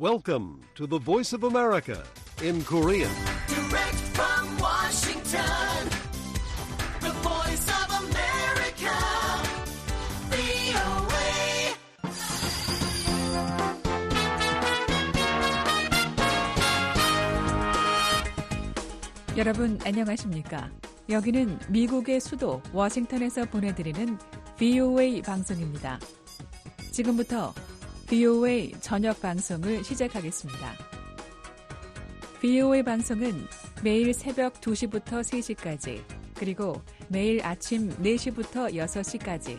Welcome to the Voice of America in Korean. Direct from Washington, the Voice of America, VOA. 여러분 안녕하십니까? 여기는 미국의 수도 워싱턴에서 보내드리는 VOA 방송입니다. 지금부터 VOA 저녁 방송을 시작하겠습니다. VOA 방송은 매일 새벽 2시부터 3시까지, 그리고 매일 아침 4시부터 6시까지,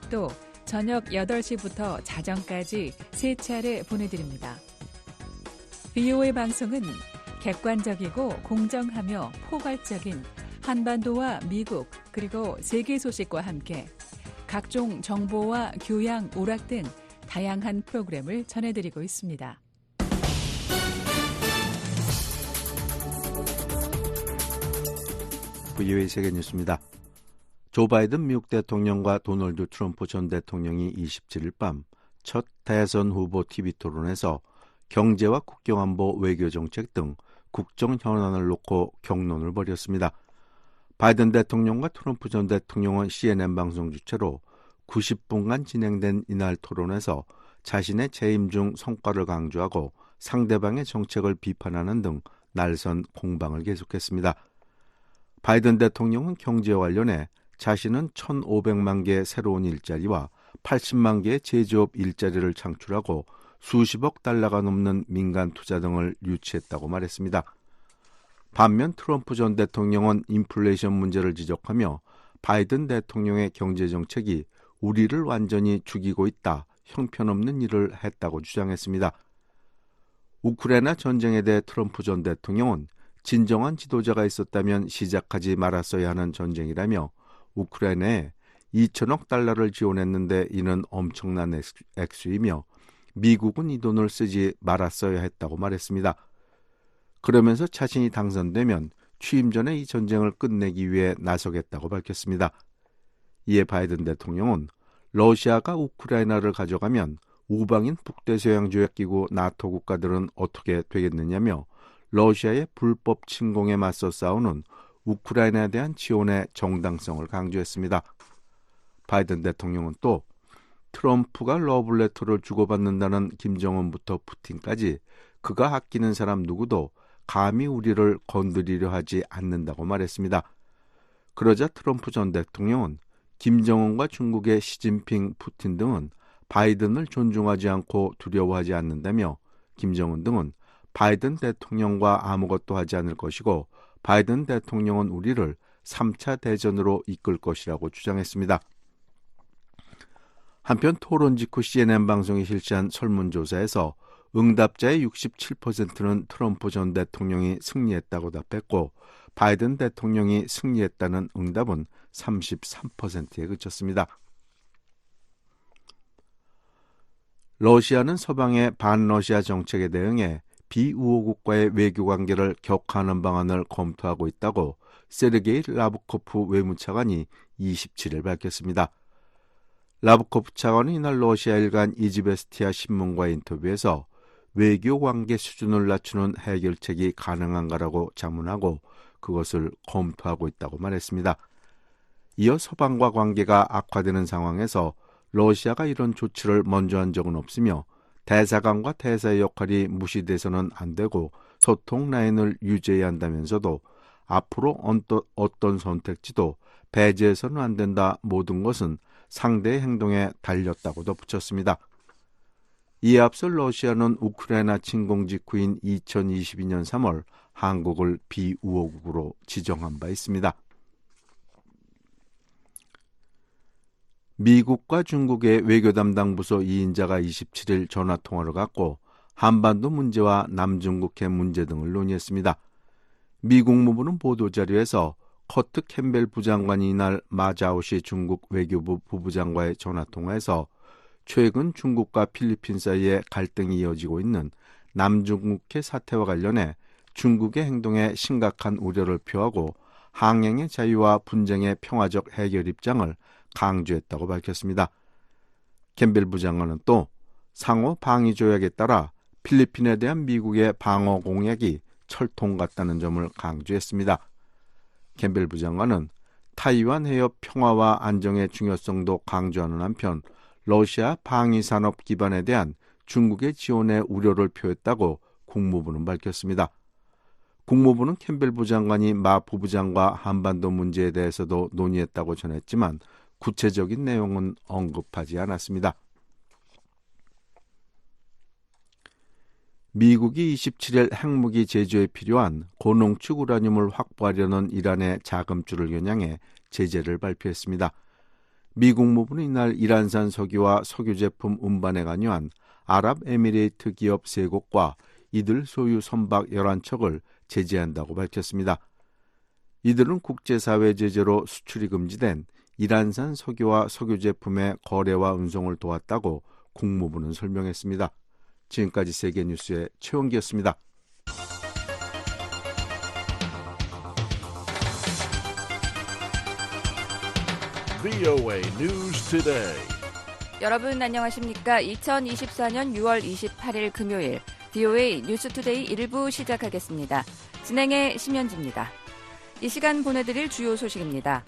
또 저녁 8시부터 자정까지 3차례 보내드립니다. VOA 방송은 객관적이고 공정하며 포괄적인 한반도와 미국 그리고 세계 소식과 함께 각종 정보와 교양, 오락 등 다양한 프로그램을 전해드리고 있습니다. VOA 세계뉴스입니다. 조 바이든 미국 대통령과 도널드 트럼프 전 대통령이 27일 밤 첫 대선 후보 TV 토론에서 경제와 국경안보, 외교정책 등 국정 현안을 놓고 격론을 벌였습니다. 바이든 대통령과 트럼프 전 대통령은 CNN 방송 주최로 90분간 진행된 이날 토론에서 자신의 재임 중 성과를 강조하고 상대방의 정책을 비판하는 등 날선 공방을 계속했습니다. 바이든 대통령은 경제와 관련해 자신은 1,500만 개의 새로운 일자리와 80만 개의 제조업 일자리를 창출하고 수십억 달러가 넘는 민간 투자 등을 유치했다고 말했습니다. 반면 트럼프 전 대통령은 인플레이션 문제를 지적하며 바이든 대통령의 경제정책이 우리를 완전히 죽이고 있다, 형편없는 일을 했다고 주장했습니다. 우크라이나 전쟁에 대해 트럼프 전 대통령은 진정한 지도자가 있었다면 시작하지 말았어야 하는 전쟁이라며 우크라이나에 2천억 달러를 지원했는데 이는 엄청난 액수이며 미국은 이 돈을 쓰지 말았어야 했다고 말했습니다. 그러면서 자신이 당선되면 취임 전에 이 전쟁을 끝내기 위해 나서겠다고 밝혔습니다. 이에 바이든 대통령은 러시아가 우크라이나를 가져가면 우방인 북대서양조약기구 나토 국가들은 어떻게 되겠느냐며 러시아의 불법 침공에 맞서 싸우는 우크라이나에 대한 지원의 정당성을 강조했습니다. 바이든 대통령은 또 트럼프가 러브레터를 주고받는다는 김정은부터 푸틴까지 그가 아끼는 사람 누구도 감히 우리를 건드리려 하지 않는다고 말했습니다. 그러자 트럼프 전 대통령은 김정은과 중국의 시진핑, 푸틴 등은 바이든을 존중하지 않고 두려워하지 않는다며 김정은 등은 바이든 대통령과 아무것도 하지 않을 것이고 바이든 대통령은 우리를 3차 대전으로 이끌 것이라고 주장했습니다. 한편 토론 직후 CNN 방송이 실시한 설문조사에서 응답자의 67%는 트럼프 전 대통령이 승리했다고 답했고 바이든 대통령이 승리했다는 응답은 33%에 그쳤습니다. 러시아는 서방의 반러시아 정책에 대응해 비우호국과의 외교관계를 격화하는 방안을 검토하고 있다고 세르게이 라브코프 외무차관이 27일 밝혔습니다. 라브코프 차관은 이날 러시아 일간 이즈베스티아 신문과의 인터뷰에서 외교관계 수준을 낮추는 해결책이 가능한가라고 자문하고 그것을 검토하고 있다고 말했습니다. 이어 서방과 관계가 악화되는 상황에서 러시아가 이런 조치를 먼저 한 적은 없으며 대사관과 대사의 역할이 무시돼서는 안 되고 소통 라인을 유지해야 한다면서도 앞으로 어떤 선택지도 배제해서는 안 된다, 모든 것은 상대의 행동에 달렸다고 덧붙였습니다. 이에 앞서 러시아는 우크라이나 침공 직후인 2022년 3월 한국을 비우호국으로 지정한 바 있습니다. 미국과 중국의 외교 담당 부서 2인자가 27일 전화통화를 갖고 한반도 문제와 남중국해 문제 등을 논의했습니다. 미 국무부는 보도자료에서 커트 캠벨 부장관이 이날 마자오시 중국 외교부 부부장과의 전화통화에서 최근 중국과 필리핀 사이에 갈등이 이어지고 있는 남중국해 사태와 관련해 중국의 행동에 심각한 우려를 표하고 항행의 자유와 분쟁의 평화적 해결 입장을 강조했다고 밝혔습니다. 캠벨 부장관은 또 상호 방위 조약에 따라 필리핀에 대한 미국의 방어 공약이 철통 같다는 점을 강조했습니다. 캠벨 부장관은 타이완 해협 평화와 안정의 중요성도 강조하는 한편 러시아 방위산업 기반에 대한 중국의 지원에 우려를 표했다고 국무부는 밝혔습니다. 국무부는 캠벨 부장관이 마 부부장과 한반도 문제에 대해서도 논의했다고 전했지만 구체적인 내용은 언급하지 않았습니다. 미국이 27일 핵무기 제조에 필요한 고농축 우라늄을 확보하려는 이란의 자금줄을 겨냥해 제재를 발표했습니다. 미 국무부는 이날 이란산 석유와 석유 제품 운반에 관여한 아랍에미레이트 기업 3곳과 이들 소유 선박 11척을 제재한다고 밝혔습니다. 이들은 국제사회 제재로 수출이 금지된 이란산 석유와 석유 제품의 거래와 운송을 도왔다고 국무부는 설명했습니다. 지금까지 세계뉴스의 최원기였습니다. VOA News Today. 여러분 안녕하십니까? 2024년 6월 28일 금요일 VOA 뉴스투데이 1부 시작하겠습니다. 진행의 심현지입니다. 이 시간 보내드릴 주요 소식입니다.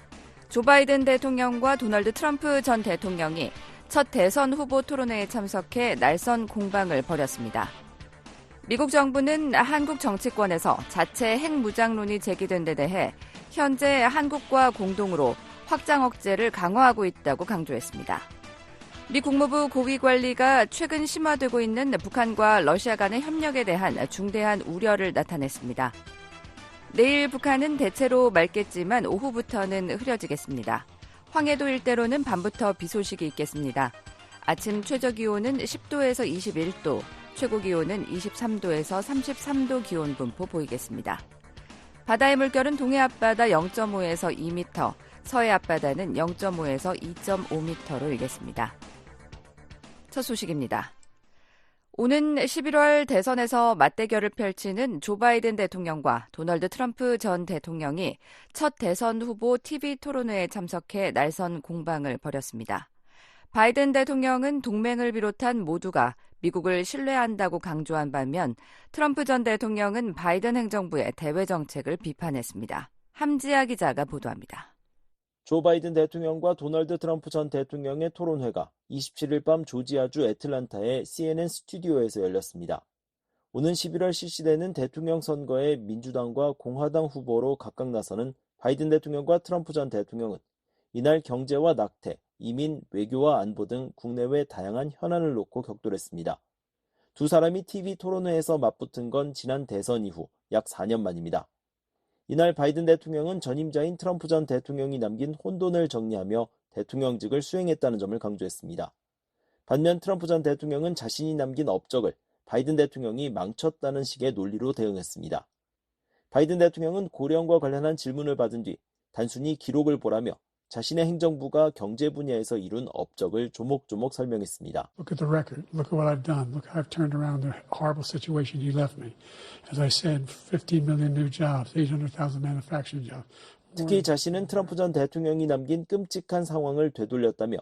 조 바이든 대통령과 도널드 트럼프 전 대통령이 첫 대선 후보 토론회에 참석해 날선 공방을 벌였습니다. 미국 정부는 한국 정치권에서 자체 핵무장론이 제기된 데 대해 현재 한국과 공동으로 확장 억제를 강화하고 있다고 강조했습니다. 미 국무부 고위관리가 최근 심화되고 있는 북한과 러시아 간의 협력에 대한 중대한 우려를 나타냈습니다. 내일 북한은 대체로 맑겠지만 오후부터는 흐려지겠습니다. 황해도 일대로는 밤부터 비 소식이 있겠습니다. 아침 최저기온은 10도에서 21도, 최고기온은 23도에서 33도 기온 분포 보이겠습니다. 바다의 물결은 동해 앞바다 0.5에서 2m, 서해 앞바다는 0.5에서 2.5m로 일겠습니다. 첫 소식입니다. 오는 11월 대선에서 맞대결을 펼치는 조 바이든 대통령과 도널드 트럼프 전 대통령이 첫 대선 후보 TV 토론회에 참석해 날선 공방을 벌였습니다. 바이든 대통령은 동맹을 비롯한 모두가 미국을 신뢰한다고 강조한 반면 트럼프 전 대통령은 바이든 행정부의 대외 정책을 비판했습니다. 함지아 기자가 보도합니다. 조 바이든 대통령과 도널드 트럼프 전 대통령의 토론회가 27일 밤 조지아주 애틀란타의 CNN 스튜디오에서 열렸습니다. 오는 11월 실시되는 대통령 선거에 민주당과 공화당 후보로 각각 나서는 바이든 대통령과 트럼프 전 대통령은 이날 경제와 낙태, 이민, 외교와 안보 등 국내외 다양한 현안을 놓고 격돌했습니다. 두 사람이 TV 토론회에서 맞붙은 건 지난 대선 이후 약 4년 만입니다. 이날 바이든 대통령은 전임자인 트럼프 전 대통령이 남긴 혼돈을 정리하며 대통령직을 수행했다는 점을 강조했습니다. 반면 트럼프 전 대통령은 자신이 남긴 업적을 바이든 대통령이 망쳤다는 식의 논리로 대응했습니다. 바이든 대통령은 고령과 관련한 질문을 받은 뒤 단순히 기록을 보라며 자신의 행정부가 경제 분야에서 이룬 업적을 조목조목 설명했습니다. Look at the record. Look at what I've done. Look, I've turned around the horrible situation you left me. As I said, 15 million new jobs, 800,000 manufacturing jobs. 특히 자신은 트럼프 전 대통령이 남긴 끔찍한 상황을 되돌렸다며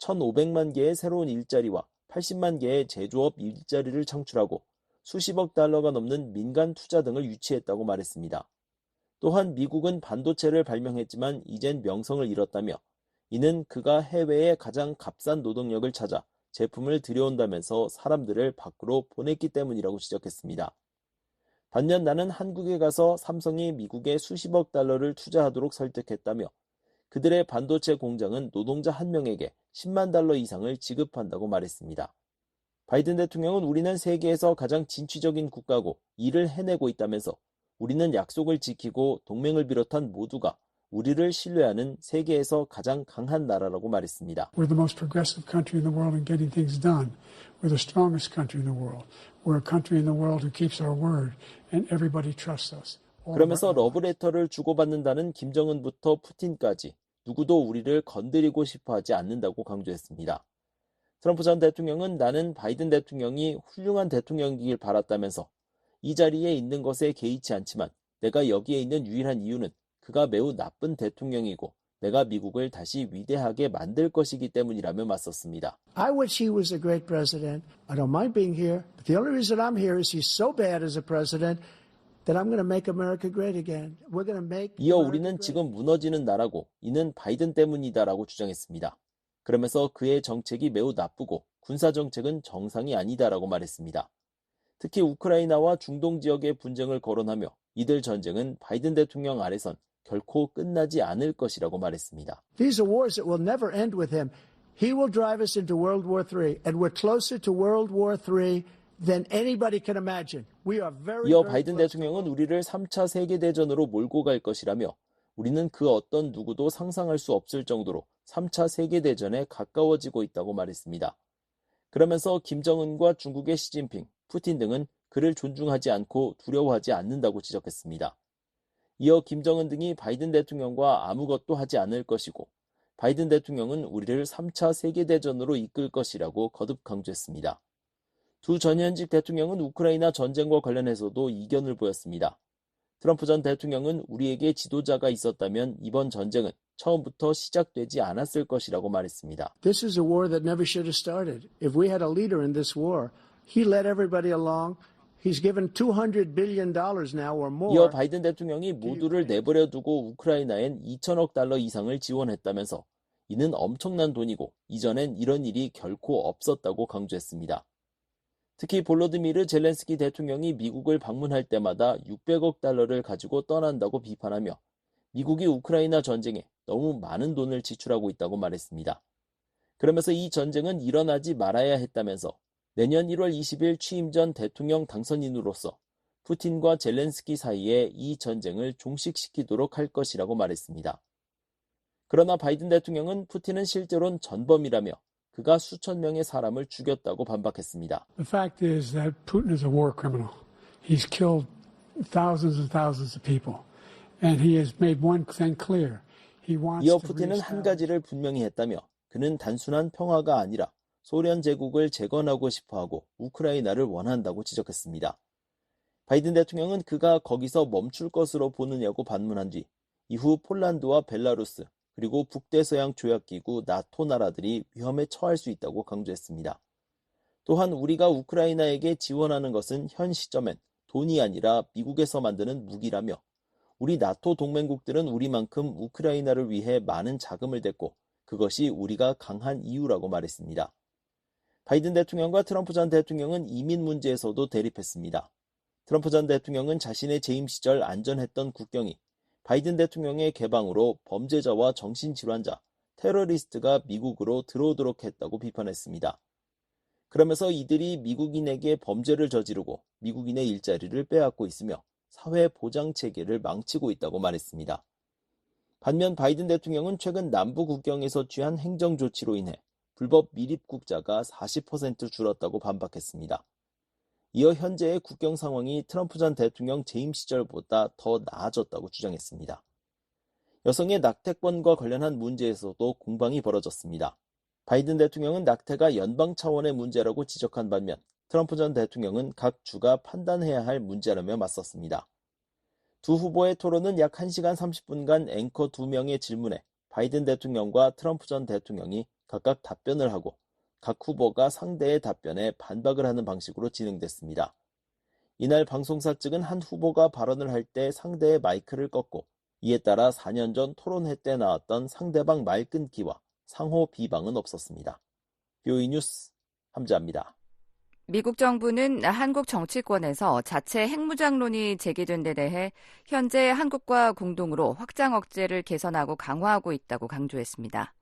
1,500만 개의 새로운 일자리와 80만 개의 제조업 일자리를 창출하고 수십억 달러가 넘는 민간 투자 등을 유치했다고 말했습니다. 또한 미국은 반도체를 발명했지만 이젠 명성을 잃었다며 이는 그가 해외에 가장 값싼 노동력을 찾아 제품을 들여온다면서 사람들을 밖으로 보냈기 때문이라고 지적했습니다. 반면 나는 한국에 가서 삼성이 미국에 수십억 달러를 투자하도록 설득했다며 그들의 반도체 공장은 노동자 한 명에게 10만 달러 이상을 지급한다고 말했습니다. 바이든 대통령은 우리는 세계에서 가장 진취적인 국가고 일을 해내고 있다면서 우리는 약속을 지키고 동맹을 비롯한 모두가 우리를 신뢰하는 세계에서 가장 강한 나라라고 말했습니다. We're the most progressive country in the world in getting things done. We're the strongest country in the world. We're a country in the world who keeps our word, and everybody trusts us. 그러면서 러브레터를 주고받는다는 김정은부터 푸틴까지 누구도 우리를 건드리고 싶어 하지 않는다고 강조했습니다. 트럼프 전 대통령은 나는 바이든 대통령이 훌륭한 대통령이길 바랐다면서 이 자리에 있는 것에 개의치 않지만 내가 여기에 있는 유일한 이유는 그가 매우 나쁜 대통령이고 내가 미국을 다시 위대하게 만들 것이기 때문이라며 맞섰습니다. I wish he was a great president. I don't mind being here. But the only reason I'm here is he's so bad as a president that I'm going to make America great again. We're going to make 이어 America 우리는 great. 지금 무너지는 나라고 이는 바이든 때문이다라고 주장했습니다. 그러면서 그의 정책이 매우 나쁘고 군사 정책은 정상이 아니다라고 말했습니다. 특히 우크라이나와 중동 지역의 분쟁을 거론하며 이들 전쟁은 바이든 대통령 아래선 결코 끝나지 않을 것이라고 말했습니다. These are wars that will never end with him. He will drive us into World War III, and we're closer to World War III than anybody can imagine. We are very, 이어 very 바이든 close. 대통령은 우리를 3차 세계대전으로 몰고 갈 것이라며 우리는 그 어떤 누구도 상상할 수 없을 정도로 3차 세계대전에 가까워지고 있다고 말했습니다. 그러면서 김정은과 중국의 시진핑, 푸틴 등은 그를 존중하지 않고 두려워하지 않는다고 지적했습니다. 이어 김정은 등이 바이든 대통령과 아무것도 하지 않을 것이고 바이든 대통령은 우리를 3차 세계대전으로 이끌 것이라고 거듭 강조했습니다. 두 전현직 대통령은 우크라이나 전쟁과 관련해서도 이견을 보였습니다. 트럼프 전 대통령은 우리에게 지도자가 있었다면 이번 전쟁은 처음부터 시작되지 않았을 것이라고 말했습니다. This is a war that never should have started. If we had a leader in this war, he led everybody along. He's given $200 billion now or more. 이어 바이든 대통령이 모두를 내버려 두고 우크라이나엔 2천억 달러 이상을 지원했다면서 이는 엄청난 돈이고 이전엔 이런 일이 결코 없었다고 강조했습니다. 특히 볼로디미르 젤렌스키 대통령이 미국을 방문할 때마다 600억 달러를 가지고 떠난다고 비판하며 미국이 우크라이나 전쟁에 너무 많은 돈을 지출하고 있다고 말했습니다. 그러면서 이 전쟁은 일어나지 말아야 했다면서 내년 1월 20일 취임 전 대통령 당선인으로서 푸틴과 젤렌스키 사이에 이 전쟁을 종식시키도록 할 것이라고 말했습니다. 그러나 바이든 대통령은 푸틴은 실제로는 전범이라며 그가 수천 명의 사람을 죽였다고 반박했습니다. The fact is that Putin is a war criminal. He's killed thousands and thousands of people. And he has made one thing clear. He wants 이어 to 푸틴은 한 reestablish. 가지를 분명히 했다며 그는 단순한 평화가 아니라 소련 제국을 재건하고 싶어하고 우크라이나를 원한다고 지적했습니다. 바이든 대통령은 그가 거기서 멈출 것으로 보느냐고 반문한 뒤 이후 폴란드와 벨라루스 그리고 북대서양 조약기구 나토 나라들이 위험에 처할 수 있다고 강조했습니다. 또한 우리가 우크라이나에게 지원하는 것은 현 시점엔 돈이 아니라 미국에서 만드는 무기라며 우리 나토 동맹국들은 우리만큼 우크라이나를 위해 많은 자금을 댔고 그것이 우리가 강한 이유라고 말했습니다. 바이든 대통령과 트럼프 전 대통령은 이민 문제에서도 대립했습니다. 트럼프 전 대통령은 자신의 재임 시절 안전했던 국경이 바이든 대통령의 개방으로 범죄자와 정신질환자, 테러리스트가 미국으로 들어오도록 했다고 비판했습니다. 그러면서 이들이 미국인에게 범죄를 저지르고 미국인의 일자리를 빼앗고 있으며 사회 보장 체계를 망치고 있다고 말했습니다. 반면 바이든 대통령은 최근 남부 국경에서 취한 행정 조치로 인해 불법 미입국자가 40% 줄었다고 반박했습니다. 이어 현재의 국경 상황이 트럼프 전 대통령 재임 시절보다 더 나아졌다고 주장했습니다. 여성의 낙태권과 관련한 문제에서도 공방이 벌어졌습니다. 바이든 대통령은 낙태가 연방 차원의 문제라고 지적한 반면 트럼프 전 대통령은 각 주가 판단해야 할 문제라며 맞섰습니다. 두 후보의 토론은 약 1시간 30분간 앵커 2명의 질문에 바이든 대통령과 트럼프 전 대통령이 각각 답변을 하고 각 후보가 상대의 답변에 반박을 하는 방식으로 진행됐습니다. 이날 방송사 측은 한 후보가 발언을 할 때 상대의 마이크를 껐고 이에 따라 4년 전 토론회 때 나왔던 상대방 말 끊기와 상호 비방은 없었습니다. BOE 뉴스 함자입니다. 미국 정부는 한국 정치권에서 자체 핵무장론이 제기된 데 대해 현재 한국과 공동으로 확장 억제를 개선하고 강화하고 있다고 강조했습니다.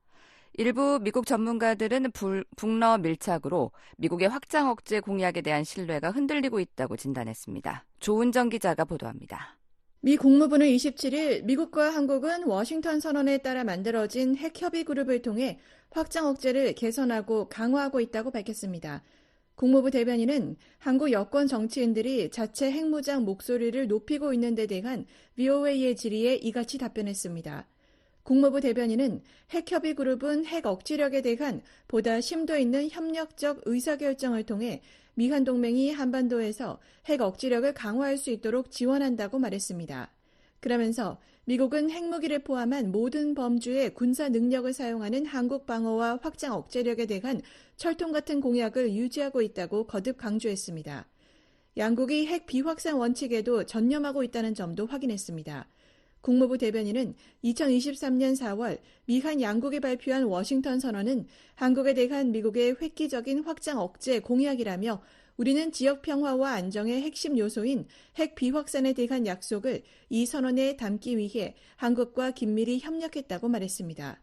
일부 미국 전문가들은 북러 밀착으로 미국의 확장 억제 공약에 대한 신뢰가 흔들리고 있다고 진단했습니다. 조은정 기자가 보도합니다. 미 국무부는 27일 미국과 한국은 워싱턴 선언에 따라 만들어진 핵협의 그룹을 통해 확장 억제를 개선하고 강화하고 있다고 밝혔습니다. 국무부 대변인은 한국 여권 정치인들이 자체 핵무장 목소리를 높이고 있는 데 대한 VOA의 질의에 이같이 답변했습니다. 국무부 대변인은 핵협의 그룹은 핵 억지력에 대한 보다 심도 있는 협력적 의사결정을 통해 미한 동맹이 한반도에서 핵 억지력을 강화할 수 있도록 지원한다고 말했습니다. 그러면서 미국은 핵무기를 포함한 모든 범주의 군사 능력을 사용하는 한국 방어와 확장 억제력에 대한 철통 같은 공약을 유지하고 있다고 거듭 강조했습니다. 양국이 핵 비확산 원칙에도 전념하고 있다는 점도 확인했습니다. 국무부 대변인은 2023년 4월 미한 양국이 발표한 워싱턴 선언은 한국에 대한 미국의 획기적인 확장 억제 공약이라며 우리는 지역 평화와 안정의 핵심 요소인 핵 비확산에 대한 약속을 이 선언에 담기 위해 한국과 긴밀히 협력했다고 말했습니다.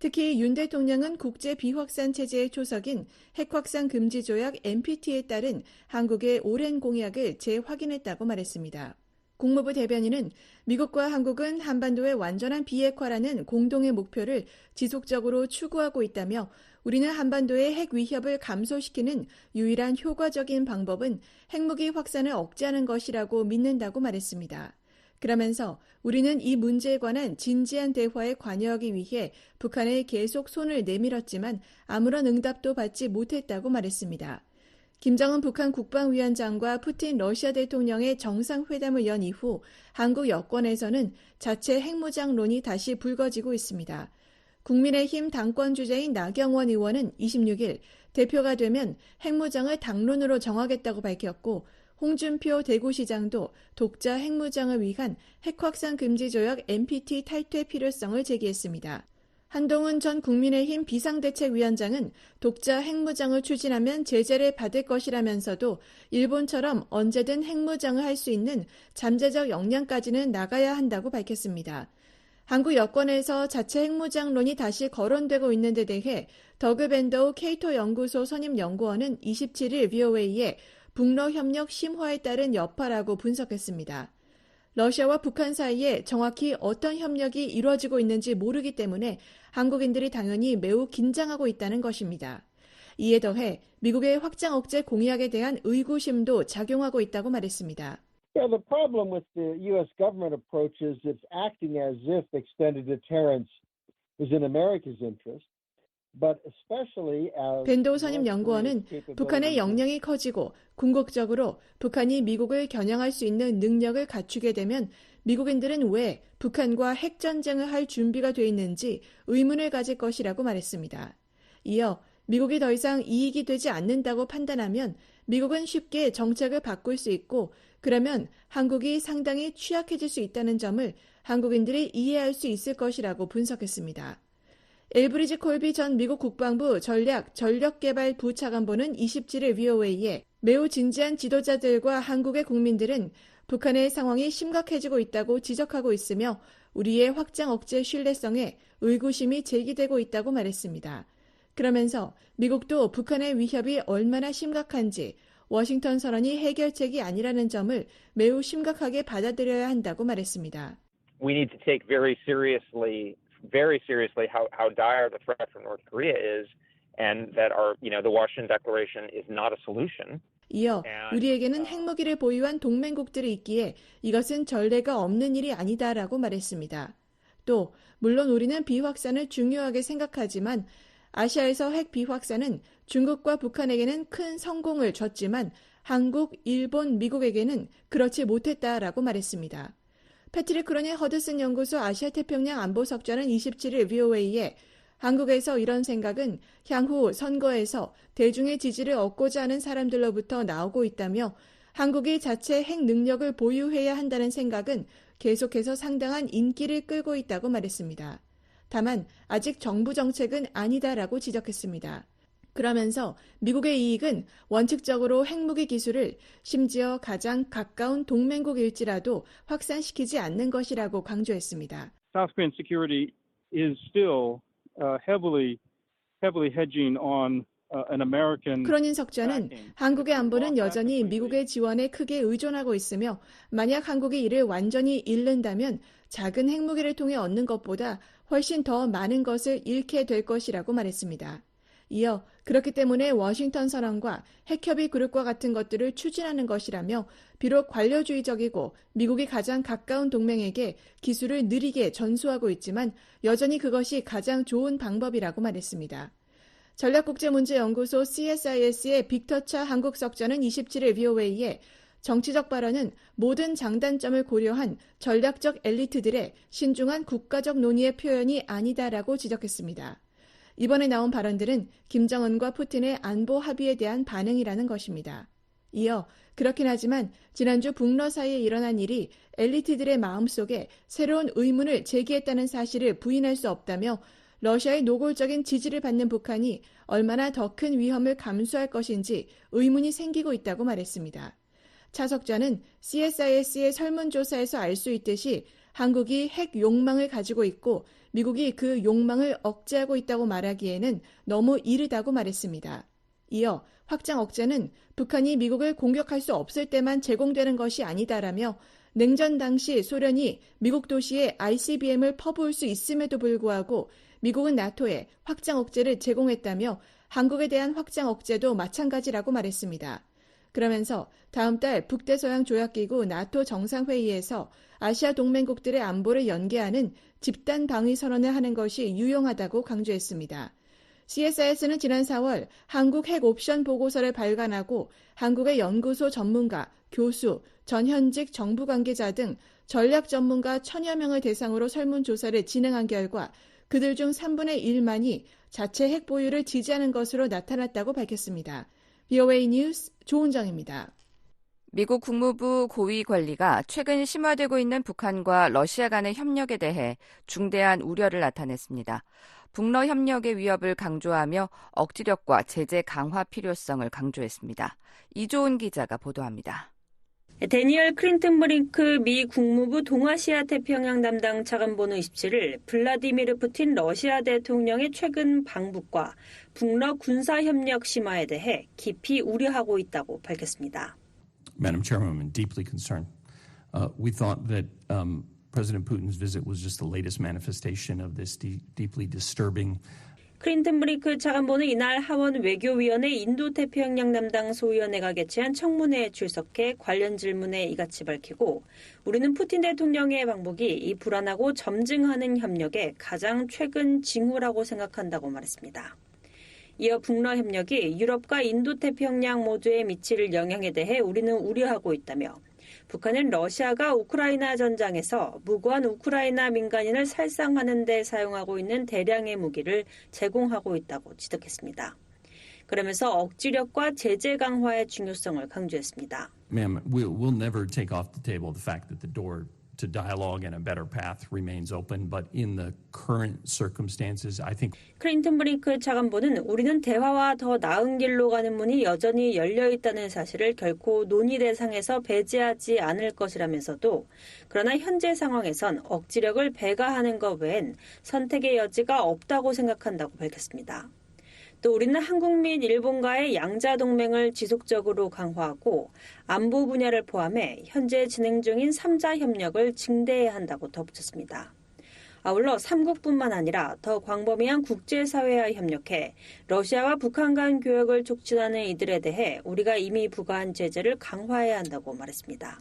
특히 윤 대통령은 국제 비확산 체제의 초석인 핵확산 금지 조약 NPT에 따른 한국의 오랜 공약을 재확인했다고 말했습니다. 국무부 대변인은 미국과 한국은 한반도의 완전한 비핵화라는 공동의 목표를 지속적으로 추구하고 있다며 우리는 한반도의 핵 위협을 감소시키는 유일한 효과적인 방법은 핵무기 확산을 억제하는 것이라고 믿는다고 말했습니다. 그러면서 우리는 이 문제에 관한 진지한 대화에 관여하기 위해 북한에 계속 손을 내밀었지만 아무런 응답도 받지 못했다고 말했습니다. 김정은 북한 국방위원장과 푸틴 러시아 대통령의 정상회담을 연 이후 한국 여권에서는 자체 핵무장론이 다시 불거지고 있습니다. 국민의힘 당권 주자인 나경원 의원은 26일 대표가 되면 핵무장을 당론으로 정하겠다고 밝혔고 홍준표 대구시장도 독자 핵무장을 위한 핵확산 금지 조약 NPT 탈퇴 필요성을 제기했습니다. 한동훈 전 국민의힘 비상대책위원장은 독자 핵무장을 추진하면 제재를 받을 것이라면서도 일본처럼 언제든 핵무장을 할 수 있는 잠재적 역량까지는 나가야 한다고 밝혔습니다. 한국 여권에서 자체 핵무장론이 다시 거론되고 있는 데 대해 더그 밴더우 케이토 연구소 선임 연구원은 27일 VOA에 북러 협력 심화에 따른 여파라고 분석했습니다. 러시아와 북한 사이에 정확히 어떤 협력이 이루어지고 있는지 모르기 때문에 한국인들이 당연히 매우 긴장하고 있다는 것입니다. 이에 더해 미국의 확장 억제 공약에 대한 의구심도 작용하고 있다고 말했습니다. Yeah, the problem with the U.S. government approach is it's acting as if extended deterrence is in America's interest. 밴도우 선임 연구원은 북한의 역량이 커지고 궁극적으로 북한이 미국을 겨냥할 수 있는 능력을 갖추게 되면 미국인들은 왜 북한과 핵전쟁을 할 준비가 돼 있는지 의문을 가질 것이라고 말했습니다. 이어 미국이 더 이상 이익이 되지 않는다고 판단하면 미국은 쉽게 정책을 바꿀 수 있고 그러면 한국이 상당히 취약해질 수 있다는 점을 한국인들이 이해할 수 있을 것이라고 분석했습니다. 엘브리지 콜비 전 미국 국방부 전력개발부 차관보는 27일 VOA에 매우 진지한 지도자들과 한국의 국민들은 북한의 상황이 심각해지고 있다고 지적하고 있으며 우리의 확장 억제 신뢰성에 의구심이 제기되고 있다고 말했습니다. 그러면서 미국도 북한의 위협이 얼마나 심각한지 워싱턴 선언이 해결책이 아니라는 점을 매우 심각하게 받아들여야 한다고 말했습니다. We need to take very seriously how dire the threat from North Korea is, and that the Washington Declaration is not a solution. 이어 우리에게는 핵무기를 보유한 동맹국들이 있기에 이것은 전례가 없는 일이 아니다라고 말했습니다. 또 물론 우리는 비확산을 중요하게 생각하지만 아시아에서 핵 비확산은 중국과 북한에게는 큰 성공을 줬지만 한국, 일본, 미국에게는 그렇지 못했다라고 말했습니다. 패트릭 크로니 허드슨 연구소 아시아태평양 안보석좌는 27일 VOA에 한국에서 이런 생각은 향후 선거에서 대중의 지지를 얻고자 하는 사람들로부터 나오고 있다며 한국이 자체 핵 능력을 보유해야 한다는 생각은 계속해서 상당한 인기를 끌고 있다고 말했습니다. 다만 아직 정부 정책은 아니다라고 지적했습니다. 그러면서 미국의 이익은 원칙적으로 핵무기 기술을 심지어 가장 가까운 동맹국일지라도 확산시키지 않는 것이라고 강조했습니다. South Korean security is still heavily hedging on an American. 크로닌 석좌는 한국의 안보는 여전히 미국의 지원에 크게 의존하고 있으며 만약 한국이 이를 완전히 잃는다면 작은 핵무기를 통해 얻는 것보다 훨씬 더 많은 것을 잃게 될 것이라고 말했습니다. 이어 그렇기 때문에 워싱턴 선언과 핵협의 그룹과 같은 것들을 추진하는 것이라며 비록 관료주의적이고 미국이 가장 가까운 동맹에게 기술을 느리게 전수하고 있지만 여전히 그것이 가장 좋은 방법이라고 말했습니다. 전략국제문제연구소 CSIS의 빅터 차 한국석좌는 27일 VOA에 정치적 발언은 모든 장단점을 고려한 전략적 엘리트들의 신중한 국가적 논의의 표현이 아니다라고 지적했습니다. 이번에 나온 발언들은 김정은과 푸틴의 안보 합의에 대한 반응이라는 것입니다. 이어 그렇긴 하지만 지난주 북러 사이에 일어난 일이 엘리트들의 마음속에 새로운 의문을 제기했다는 사실을 부인할 수 없다며 러시아의 노골적인 지지를 받는 북한이 얼마나 더 큰 위험을 감수할 것인지 의문이 생기고 있다고 말했습니다. 차석자는 CSIS의 설문조사에서 알 수 있듯이 한국이 핵 욕망을 가지고 있고 미국이 그 욕망을 억제하고 있다고 말하기에는 너무 이르다고 말했습니다. 이어 확장 억제는 북한이 미국을 공격할 수 없을 때만 제공되는 것이 아니다라며 냉전 당시 소련이 미국 도시에 ICBM을 퍼부을 수 있음에도 불구하고 미국은 나토에 확장 억제를 제공했다며 한국에 대한 확장 억제도 마찬가지라고 말했습니다. 그러면서 다음 달 북대서양 조약기구 나토 정상회의에서 아시아 동맹국들의 안보를 연계하는 집단 방위 선언을 하는 것이 유용하다고 강조했습니다. CSIS는 지난 4월 한국 핵 옵션 보고서를 발간하고 한국의 연구소 전문가, 교수, 전현직 정부 관계자 등 전략 전문가 1000여 명을 대상으로 설문조사를 진행한 결과 그들 중 3분의 1만이 자체 핵 보유를 지지하는 것으로 나타났다고 밝혔습니다. VOA 뉴스 조은정입니다. 미국 국무부 고위 관리가 최근 심화되고 있는 북한과 러시아 간의 협력에 대해 중대한 우려를 나타냈습니다. 북러 협력의 위협을 강조하며 억지력과 제재 강화 필요성을 강조했습니다. 이조은 기자가 보도합니다. 데니얼 클린턴 브링크 미 국무부 동아시아 태평양 담당 차관보는 27일 블라디미르 푸틴 러시아 대통령의 최근 방북과 북러 군사협력 심화에 대해 깊이 우려하고 있다고 밝혔습니다. Madam Chairwoman, I'm deeply concerned. We thought that President Putin's visit was just the latest manifestation of this deeply disturbing. 클린턴 브링크 차관보는 이날 하원 외교위원회 인도태평양 담당 소위원회가 개최한 청문회에 출석해 관련 질문에 이같이 밝히고 우리는 푸틴 대통령의 방북이 이 불안하고 점증하는 협력의 가장 최근 징후라고 생각한다고 말했습니다. 이어 북러 협력이 유럽과 인도태평양 모두에 미칠 영향에 대해 우리는 우려하고 있다며 북한은 러시아가 우크라이나 전장에서 무고한 우크라이나 민간인을 살상하는 데 사용하고 있는 대량의 무기를 제공하고 있다고 지적했습니다. 그러면서 억지력과 제재 강화의 중요성을 강조했습니다. Ma'am, we'll never take off the table the fact that the door to dialogue and a better path remains open, but in the current circumstances, I think. 클린턴 브링크 차관보는 우리는 대화와 더 나은 길로 가는 문이 여전히 열려 있다는 사실을 결코 논의 대상에서 배제하지 않을 것이라면서도 그러나 현재 상황에선 억지력을 배가하는 것 외엔 선택의 여지가 없다고 생각한다고 밝혔습니다. 또 우리는 한국 및 일본과의 양자 동맹을 지속적으로 강화하고 안보 분야를 포함해 현재 진행 중인 3자 협력을 증대해야 한다고 덧붙였습니다. 아울러 3국뿐만 아니라 더 광범위한 국제사회와 협력해 러시아와 북한 간 교역을 촉진하는 이들에 대해 우리가 이미 부과한 제재를 강화해야 한다고 말했습니다.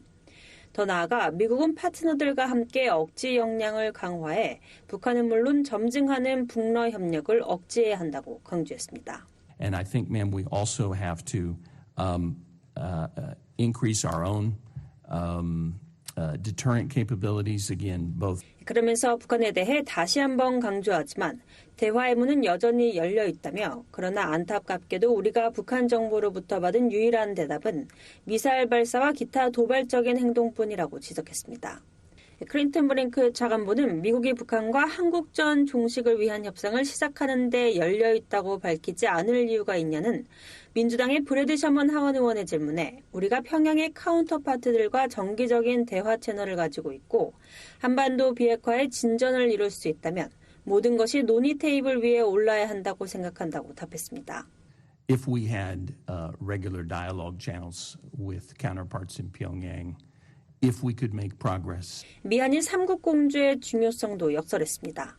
더 나아가 미국은 파트너들과 함께 억지 역량을 강화해 북한은 물론 점증하는 북러 협력을 억제해야 한다고 강조했습니다. And I think, ma'am, we also have to increase our own deterrent capabilities again, both. 그러면서 북한에 대해 다시 한번 강조하지만 대화의 문은 여전히 열려 있다며 그러나 안타깝게도 우리가 북한 정부로부터 받은 유일한 대답은 미사일 발사와 기타 도발적인 행동뿐이라고 지적했습니다. 클린턴 브링크 차관보는 미국이 북한과 한국전 종식을 위한 협상을 시작하는 데 열려 있다고 밝히지 않을 이유가 있냐는 민주당의 브래드 셔먼 하원 의원의 질문에 우리가 평양의 카운터파트들과 정기적인 대화 채널을 가지고 있고 한반도 비핵화에 진전을 이룰 수 있다면 모든 것이 논의 테이블 위에 올라야 한다고 생각한다고 답했습니다. If we had regular dialogue channels with counterparts in Pyongyang, if we could make progress. 미한일 3국 공조의 중요성도 역설했습니다.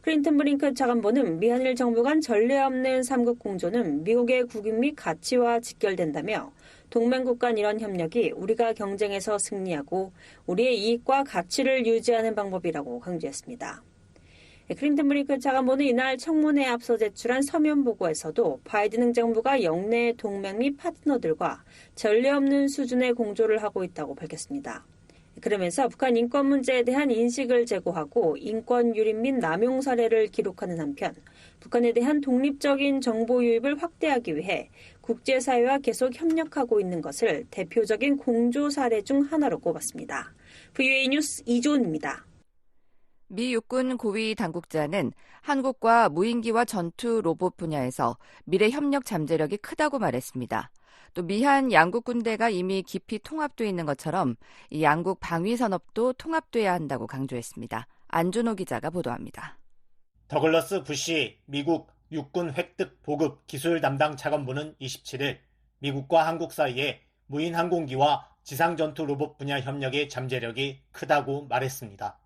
클린턴 브링크 차관보는 미한일 정부 간 전례 없는 3국 공조는 미국의 국익 및 가치와 직결된다며 동맹국 간 이런 협력이 우리가 경쟁에서 승리하고 우리의 이익과 가치를 유지하는 방법이라고 강조했습니다. 클린턴 브링컨 차관보는 이날 청문회에 앞서 제출한 서면 보고에서도 바이든 행정부가 영내 동맹 및 파트너들과 전례 없는 수준의 공조를 하고 있다고 밝혔습니다. 그러면서 북한 인권 문제에 대한 인식을 제고하고 인권 유린 및 남용 사례를 기록하는 한편 북한에 대한 독립적인 정보 유입을 확대하기 위해 국제사회와 계속 협력하고 있는 것을 대표적인 공조 사례 중 하나로 꼽았습니다. VOA 뉴스 이조은입니다. 미 육군 고위 당국자는 한국과 무인기와 전투 로봇 분야에서 미래 협력 잠재력이 크다고 말했습니다. 또 미한 양국 군대가 이미 깊이 통합돼 있는 것처럼 이 양국 방위 산업도 통합돼야 한다고 강조했습니다. 안준호 기자가 보도합니다. 더글러스 부시 미국 육군 획득 보급 기술 담당 차관보는 27일 미국과 한국 사이에 무인 항공기와 지상 전투 로봇 분야 협력의 잠재력이 크다고 말했습니다.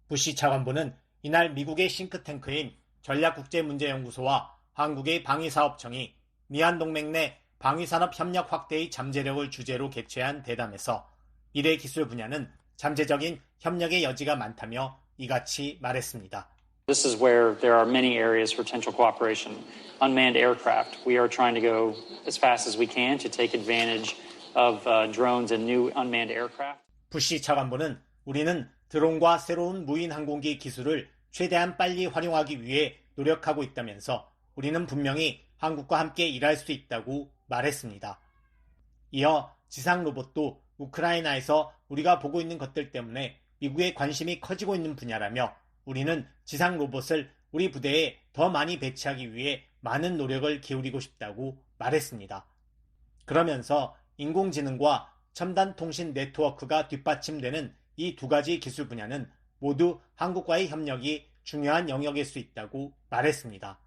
부시 차관보는 이날 미국의 싱크탱크인 전략국제문제연구소와 한국의 방위사업청이 미한동맹 내 방위산업 협력 확대의 잠재력을 주제로 개최한 대담에서 미래 기술 분야는 잠재적인 협력의 여지가 많다며 이같이 말했습니다. This is where there are many areas for potential cooperation. Unmanned aircraft. We are trying to go as fast as we can to take advantage of drones and new unmanned aircraft. 부시 차관보는 우리는 드론과 새로운 무인 항공기 기술을 최대한 빨리 활용하기 위해 노력하고 있다면서 우리는 분명히 한국과 함께 일할 수 있다고 말했습니다. 이어 지상 로봇도 우크라이나에서 우리가 보고 있는 것들 때문에 미국의 관심이 커지고 있는 분야라며 우리는 지상 로봇을 우리 부대에 더 많이 배치하기 위해 많은 노력을 기울이고 싶다고 말했습니다. 그러면서 인공지능과 첨단 통신 네트워크가 뒷받침되는 이 두 가지 기술 분야는 모두 한국과의 협력이 중요한 영역일 수 있다고 말했습니다.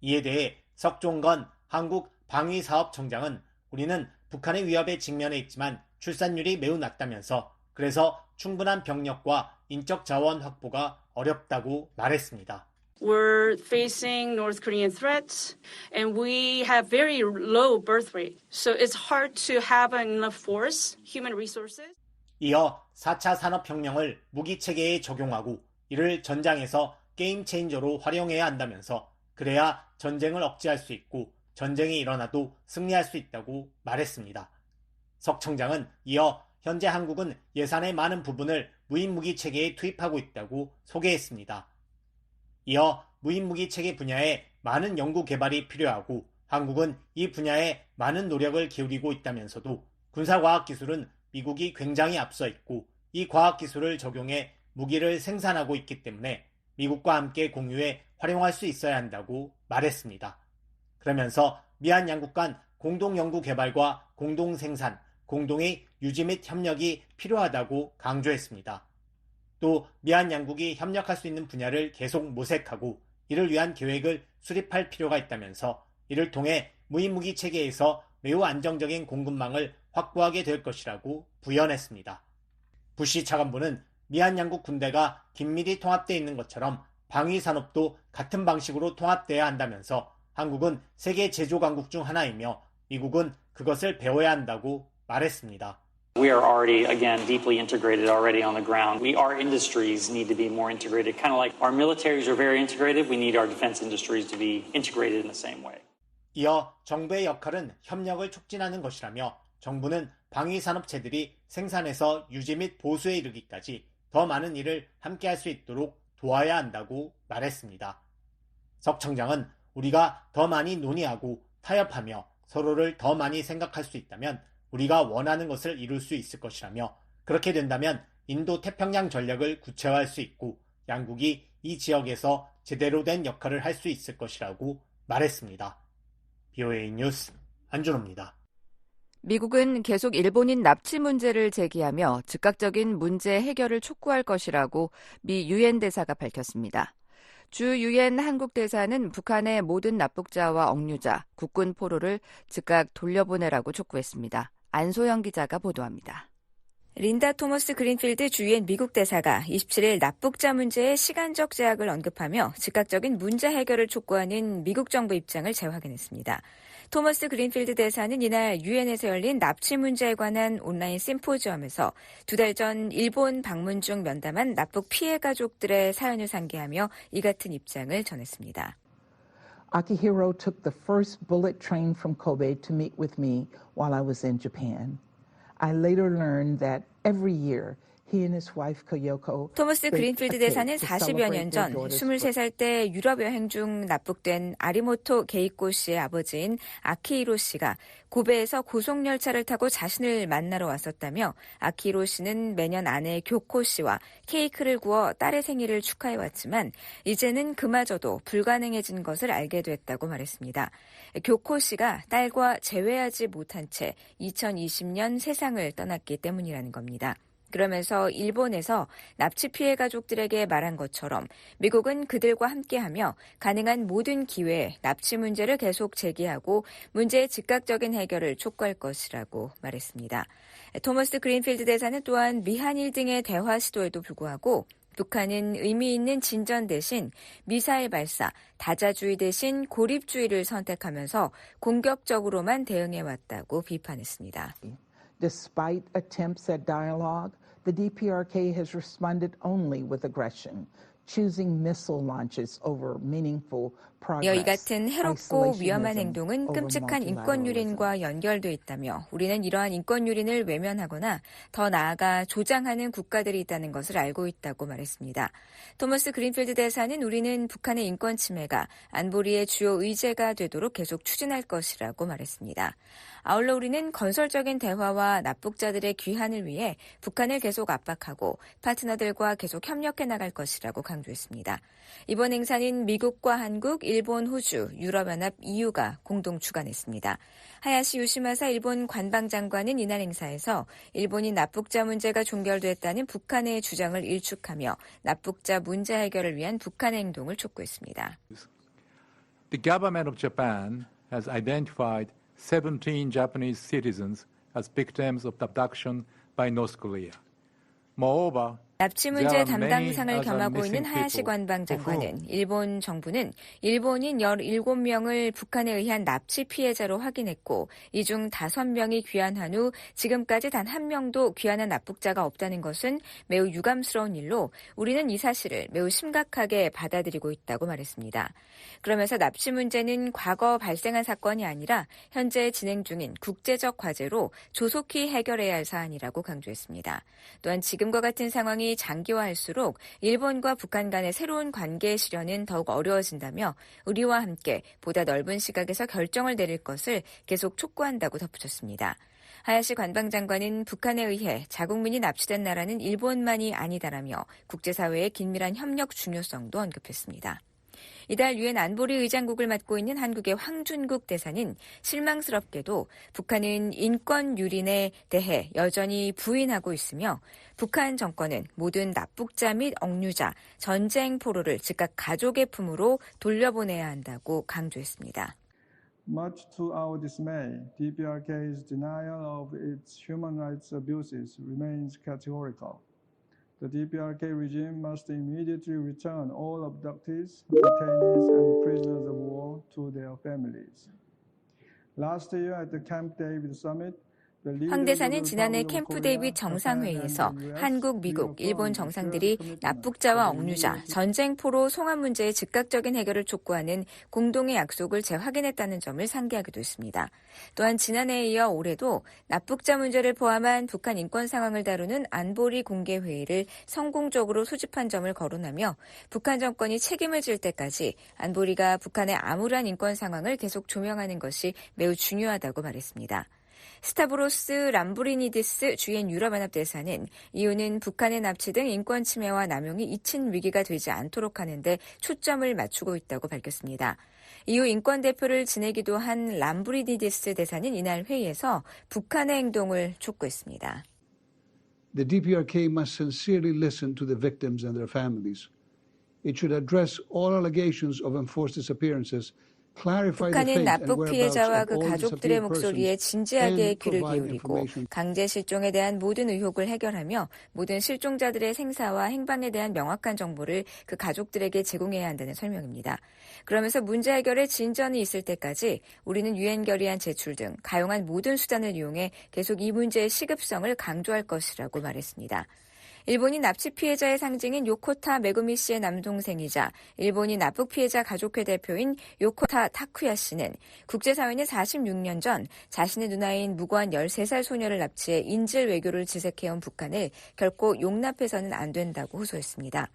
이에 대해 석종건 한국 방위사업청장은 우리는 북한의 위협에 직면해 있지만 출산율이 매우 낮다면서 그래서 충분한 병력과 인적 자원 확보가 어렵다고 말했습니다. We're facing North Korean threats and we have very low birth rate. So it's hard to have enough force, human resources. 이어 4차 산업혁명을 무기체계에 적용하고 이를 전장에서 게임 체인저로 활용해야 한다면서 그래야 전쟁을 억제할 수 있고 전쟁이 일어나도 승리할 수 있다고 말했습니다. 석 청장은 이어 현재 한국은 예산의 많은 부분을 무인무기체계에 투입하고 있다고 소개했습니다. 이어 무인무기체계 분야에 많은 연구 개발이 필요하고 한국은 이 분야에 많은 노력을 기울이고 있다면서도 군사과학기술은 미국이 굉장히 앞서 있고 이 과학기술을 적용해 무기를 생산하고 있기 때문에 미국과 함께 공유해 활용할 수 있어야 한다고 말했습니다. 그러면서 미한 양국 간 공동 연구 개발과 공동 생산, 공동의 유지 및 협력이 필요하다고 강조했습니다. 또 미한 양국이 협력할 수 있는 분야를 계속 모색하고 이를 위한 계획을 수립할 필요가 있다면서 이를 통해 무인무기 체계에서 매우 안정적인 공급망을 확보하게 될 것이라고 부연했습니다. 부시 차관보는 미한 양국 군대가 긴밀히 통합되어 있는 것처럼 방위산업도 같은 방식으로 통합돼야 한다면서 한국은 세계 제조 강국 중 하나이며 미국은 그것을 배워야 한다고 말했습니다. We are already, again, deeply integrated already on the ground. Our industries need to be more integrated. Kind of like our militaries are very integrated. We need our defense industries to be integrated in the same way. 이어 정부의 역할은 협력을 촉진하는 것이라며 정부는 방위산업체들이 생산에서 유지 및 보수에 이르기까지 더 많은 일을 함께 할 수 있도록 도와야 한다고 말했습니다. 석 청장은 우리가 더 많이 논의하고 타협하며 서로를 더 많이 생각할 수 있다면 우리가 원하는 것을 이룰 수 있을 것이라며 그렇게 된다면 인도 태평양 전략을 구체화할 수 있고 양국이 이 지역에서 제대로 된 역할을 할 수 있을 것이라고 말했습니다. BOA 뉴스 안준호입니다. 미국은 계속 일본인 납치 문제를 제기하며 즉각적인 문제 해결을 촉구할 것이라고 미 유엔 대사가 밝혔습니다. 주 유엔 한국 대사는 북한의 모든 납북자와 억류자, 국군 포로를 즉각 돌려보내라고 촉구했습니다. 안소영 기자가 보도합니다. 린다 토머스 그린필드 주유엔 미국 대사가 27일 납북자 문제의 시간적 제약을 언급하며 즉각적인 문제 해결을 촉구하는 미국 정부 입장을 재확인했습니다. 토머스 그린필드 대사는 이날 유엔에서 열린 납치 문제에 관한 온라인 심포지엄에서 2달 전 일본 방문 중 면담한 납북 피해 가족들의 사연을 상기하며 이 같은 입장을 전했습니다. Akihiro took the first bullet train from Kobe to meet with me while I was in Japan. I later learned that every year he and his wife Koyoko 토머스 그린필드 대사는 40여 년 전 23살 때 유럽 여행 중 납북된 아리모토 게이코 씨의 아버지인 아키히로 씨가 고베에서 고속열차를 타고 자신을 만나러 왔었다며 아키히로 씨는 매년 아내 교코 씨와 케이크를 구워 딸의 생일을 축하해왔지만 이제는 그마저도 불가능해진 것을 알게 됐다고 말했습니다. 교코 씨가 딸과 재회하지 못한 채 2020년 세상을 떠났기 때문이라는 겁니다. 그러면서 일본에서 납치 피해 가족들에게 말한 것처럼 미국은 그들과 함께하며 가능한 모든 기회에 납치 문제를 계속 제기하고 문제의 즉각적인 해결을 촉구할 것이라고 말했습니다. 토머스 그린필드 대사는 또한 미한일 등의 대화 시도에도 불구하고 북한은 의미 있는 진전 대신 미사일 발사, 다자주의 대신 고립주의를 선택하면서 공격적으로만 대응해왔다고 비판했습니다. Despite attempts at dialogue, the DPRK has responded only with aggression, choosing missile launches over meaningful progress. 이 같은 해롭고 위험한 행동은 끔찍한 인권 유린과 연결돼 있다며 우리는 이러한 인권 유린을 외면하거나 더 나아가 조장하는 국가들이 있다는 것을 알고 있다고 말했습니다. 토머스 그린필드 대사는 우리는 북한의 인권 침해가 안보리의 주요 의제가 되도록 계속 추진할 것이라고 말했습니다. 아울러 우리는 건설적인 대화와 납북자들의 귀환을 위해 북한을 계속 압박하고 파트너들과 계속 협력해 나갈 것이라고 강조했습니다. 이번 행사는 미국과 한국, 일본, 호주, 유럽연합, EU가 공동 주관했습니다. 하야시 요시마사 일본 관방장관은 이날 행사에서 일본이 납북자 문제가 종결됐다는 북한의 주장을 일축하며 납북자 문제 해결을 위한 북한의 행동을 촉구했습니다. The government of Japan has identified 17 Japanese citizens as victims of abduction by North Korea. Moreover, 납치 문제 담당상을 겸하고 있는 하야시 관방장관은 일본 정부는 일본인 17명을 북한에 의한 납치 피해자로 확인했고 이 중 5명이 귀환한 후 지금까지 단 1명도 귀환한 납북자가 없다는 것은 매우 유감스러운 일로 우리는 이 사실을 매우 심각하게 받아들이고 있다고 말했습니다. 그러면서 납치 문제는 과거 발생한 사건이 아니라 현재 진행 중인 국제적 과제로 조속히 해결해야 할 사안이라고 강조했습니다. 또한 지금과 같은 상황이 장기화할수록 일본과 북한 간의 새로운 관계의 실현은 더욱 어려워진다며 우리와 함께 보다 넓은 시각에서 결정을 내릴 것을 계속 촉구한다고 덧붙였습니다. 하야시 관방장관은 북한에 의해 자국민이 납치된 나라는 일본만이 아니다라며 국제사회의 긴밀한 협력 중요성도 언급했습니다. 이달 유엔 안보리 의장국을 맡고 있는 한국의 황준국 대사는 실망스럽게도 북한은 인권 유린에 대해 여전히 부인하고 있으며 북한 정권은 모든 납북자 및 억류자, 전쟁 포로를 즉각 가족의 품으로 돌려보내야 한다고 강조했습니다. Much to our dismay, DPRK's denial of its human rights abuses remains categorical. The DPRK regime must immediately return all abductees, detainees, and prisoners of war to their families. Last year at the Camp David summit, 황 대사는 지난해 캠프 데이빗 정상회의에서 한국, 미국, 일본 정상들이 납북자와 억류자, 전쟁 포로 송환 문제의 즉각적인 해결을 촉구하는 공동의 약속을 재확인했다는 점을 상기하기도 했습니다. 또한 지난해에 이어 올해도 납북자 문제를 포함한 북한 인권 상황을 다루는 안보리 공개회의를 성공적으로 소집한 점을 거론하며 북한 정권이 책임을 질 때까지 안보리가 북한의 암울한 인권 상황을 계속 조명하는 것이 매우 중요하다고 말했습니다. 스타브로스 람브리니디스 주엔 유럽연합 대사는 이유는 북한의 납치 등 인권 침해와 남용이 잊힌 위기가 되지 않도록 하는 데 초점을 맞추고 있다고 밝혔습니다. 이후 인권 대표를 지내기도 한 람브리니디스 대사는 이날 회의에서 북한의 행동을 촉구했습니다. The DPRK must sincerely listen to the victims and their families. It should address all allegations of enforced disappearances 북한은 납북 피해자와 그 가족들의 목소리에 진지하게 귀를 기울이고 강제 실종에 대한 모든 의혹을 해결하며 모든 실종자들의 생사와 행방에 대한 명확한 정보를 그 가족들에게 제공해야 한다는 설명입니다. 그러면서 문제 해결에 진전이 있을 때까지 우리는 유엔 결의안 제출 등 가용한 모든 수단을 이용해 계속 이 문제의 시급성을 강조할 것이라고 말했습니다. 일본인 납치 피해자의 상징인 요코타 메구미 씨의 남동생이자 일본인 납북 피해자 가족회 대표인 요코타 타쿠야 씨는 국제사회는 46년 전 자신의 누나인 무고한 13살 소녀를 납치해 인질 외교를 지색해온 북한을 결코 용납해서는 안 된다고 호소했습니다.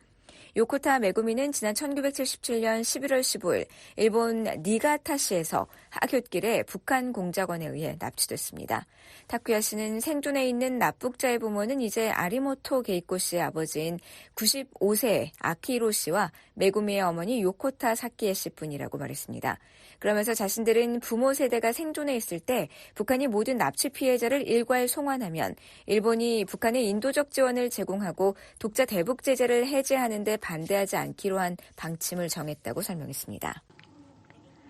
요코타 메구미는 지난 1977년 11월 15일 일본 니가타시에서 하굣길에 북한 공작원에 의해 납치됐습니다. 타쿠야 씨는 생존해 있는 납북자의 부모는 이제 아리모토 게이코 씨의 아버지인 95세의 아키히로 씨와 메구미의 어머니 요코타 사키에 씨뿐이라고 말했습니다. 그러면서 자신들은 부모 세대가 생존해 있을 때 북한이 모든 납치 피해자를 일괄 송환하면 일본이 북한에 인도적 지원을 제공하고 독자 대북 제재를 해제하는 데 반대하지 않기로 한 방침을 정했다고 설명했습니다.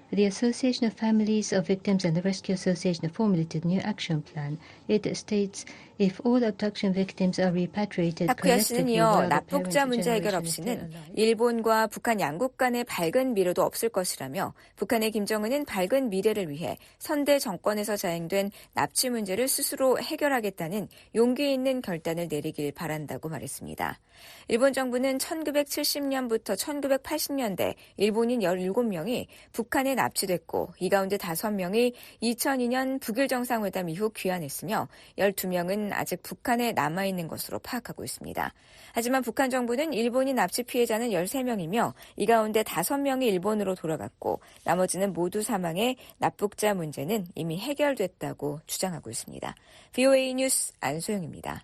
The Association of Families of Victims and the Rescue Association have formulated a new action plan. It states if all abduction victims are repatriated 타쿠야 씨는 이어 납북자 문제 해결 없이는 일본과 북한 양국 간의 밝은 미래도 없을 것이라며 북한의 김정은은 밝은 미래를 위해 선대 정권에서 자행된 납치 문제를 스스로 해결하겠다는 용기 있는 결단을 내리길 바란다고 말했습니다. 일본 정부는 1970년부터 1980년대 일본인 17명이 북한에 납치됐고 이 가운데 5명이 2002년 북일 정상회담 이후 귀환했으며 12명은 아직 북한에 남아있는 것으로 파악하고 있습니다. 하지만 북한 정부는 일본인 납치 피해자는 13명이며 이 가운데 5명이 일본으로 돌아갔고 나머지는 모두 사망해 납북자 문제는 이미 해결됐다고 주장하고 있습니다. VOA 뉴스 안소영입니다.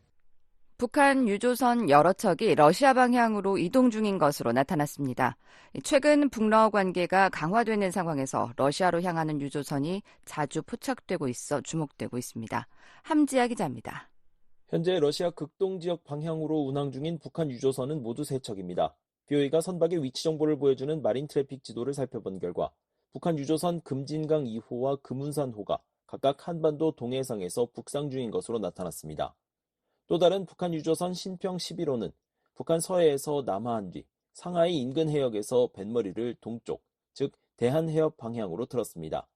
북한 유조선 여러 척이 러시아 방향으로 이동 중인 것으로 나타났습니다. 최근 북러 관계가 강화되는 상황에서 러시아로 향하는 유조선이 자주 포착되고 있어 주목되고 있습니다. 함지아 기자입니다. 현재 러시아 극동 지역 방향으로 운항 중인 북한 유조선은 모두 3척입니다. BOA가 선박의 위치 정보를 보여주는 마린 트래픽 지도를 살펴본 결과 북한 유조선 금진강 2호와 금운산호가 각각 한반도 동해상에서 북상 중인 것으로 나타났습니다. 또 다른 북한 유조선 신평 11호는 북한 서해에서 남하한 뒤 상하이 인근 해역에서 뱃머리를 동쪽, 즉 대한해협 방향으로 틀었습니다.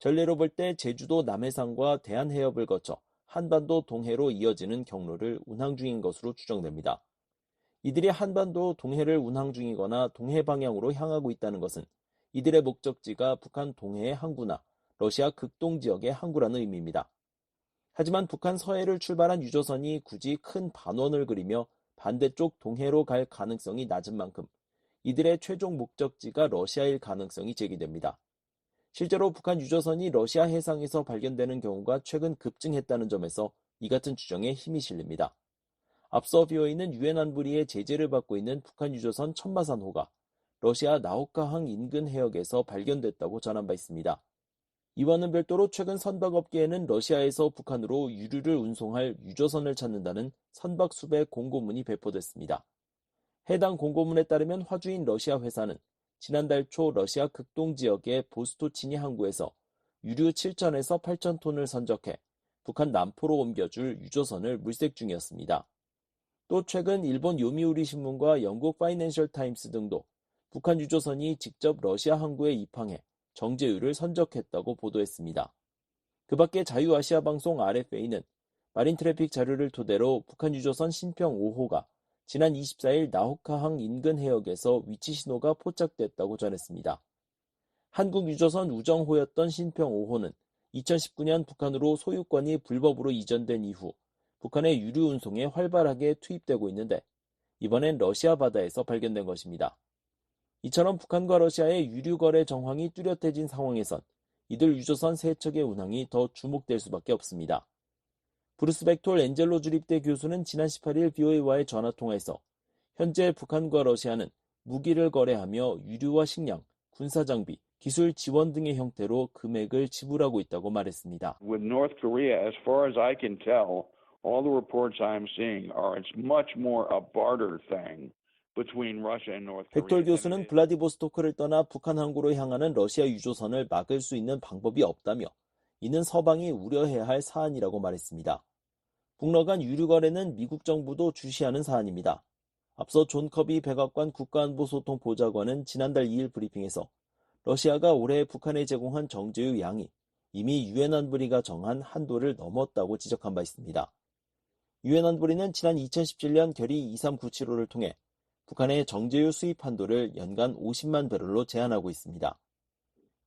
전례로 볼 때 제주도 남해상과 대한해협을 거쳐 한반도 동해로 이어지는 경로를 운항 중인 것으로 추정됩니다. 이들이 한반도 동해를 운항 중이거나 동해 방향으로 향하고 있다는 것은 이들의 목적지가 북한 동해의 항구나 러시아 극동 지역의 항구라는 의미입니다. 하지만 북한 서해를 출발한 유조선이 굳이 큰 반원을 그리며 반대쪽 동해로 갈 가능성이 낮은 만큼 이들의 최종 목적지가 러시아일 가능성이 제기됩니다. 실제로 북한 유조선이 러시아 해상에서 발견되는 경우가 최근 급증했다는 점에서 이 같은 주장에 힘이 실립니다. 앞서 BOA는 유엔 안보리의 제재를 받고 있는 북한 유조선 천마산호가 러시아 나우카항 인근 해역에서 발견됐다고 전한 바 있습니다. 이와는 별도로 최근 선박업계에는 러시아에서 북한으로 유류를 운송할 유조선을 찾는다는 선박 수배 공고문이 배포됐습니다. 해당 공고문에 따르면 화주인 러시아 회사는 지난달 초 러시아 극동 지역의 보스토치니 항구에서 유류 7,000에서 8,000톤을 선적해 북한 남포로 옮겨줄 유조선을 물색 중이었습니다. 또 최근 일본 요미우리 신문과 영국 파이낸셜 타임스 등도 북한 유조선이 직접 러시아 항구에 입항해 정제유를 선적했다고 보도했습니다. 그 밖에 자유아시아 방송 RFA는 마린 트래픽 자료를 토대로 북한 유조선 신평 5호가 지난 24일 나호카항 인근 해역에서 위치 신호가 포착됐다고 전했습니다. 한국 유조선 우정호였던 신평 5호는 2019년 북한으로 소유권이 불법으로 이전된 이후 북한의 유류 운송에 활발하게 투입되고 있는데 이번엔 러시아 바다에서 발견된 것입니다. 이처럼 북한과 러시아의 유류 거래 정황이 뚜렷해진 상황에선 이들 유조선 3척의 운항이 더 주목될 수밖에 없습니다. 브루스 벡톨 엔젤로 주립대 교수는 지난 18일 BOA와의 전화통화에서 현재 북한과 러시아는 무기를 거래하며 유류와 식량, 군사장비, 기술 지원 등의 형태로 금액을 지불하고 있다고 말했습니다. With North Korea, as far as I can tell, all the reports I'm seeing are it's much more a barter thing between Russia and North 벡터 Korea. 교수는 블라디보스토크를 떠나 북한 항구로 향하는 러시아 유조선을 막을 수 있는 방법이 없다며 이는 서방이 우려해야 할 사안이라고 말했습니다. 북러 간 유류 거래는 미국 정부도 주시하는 사안입니다. 앞서 존 커비 백악관 국가안보소통보좌관은 지난달 2일 브리핑에서 러시아가 올해 북한에 제공한 정제유 양이 이미 유엔 안보리가 정한 한도를 넘었다고 지적한 바 있습니다. 유엔 안보리는 지난 2017년 결의 23975를 통해 북한의 정제유 수입 한도를 연간 50만 배럴로 제한하고 있습니다.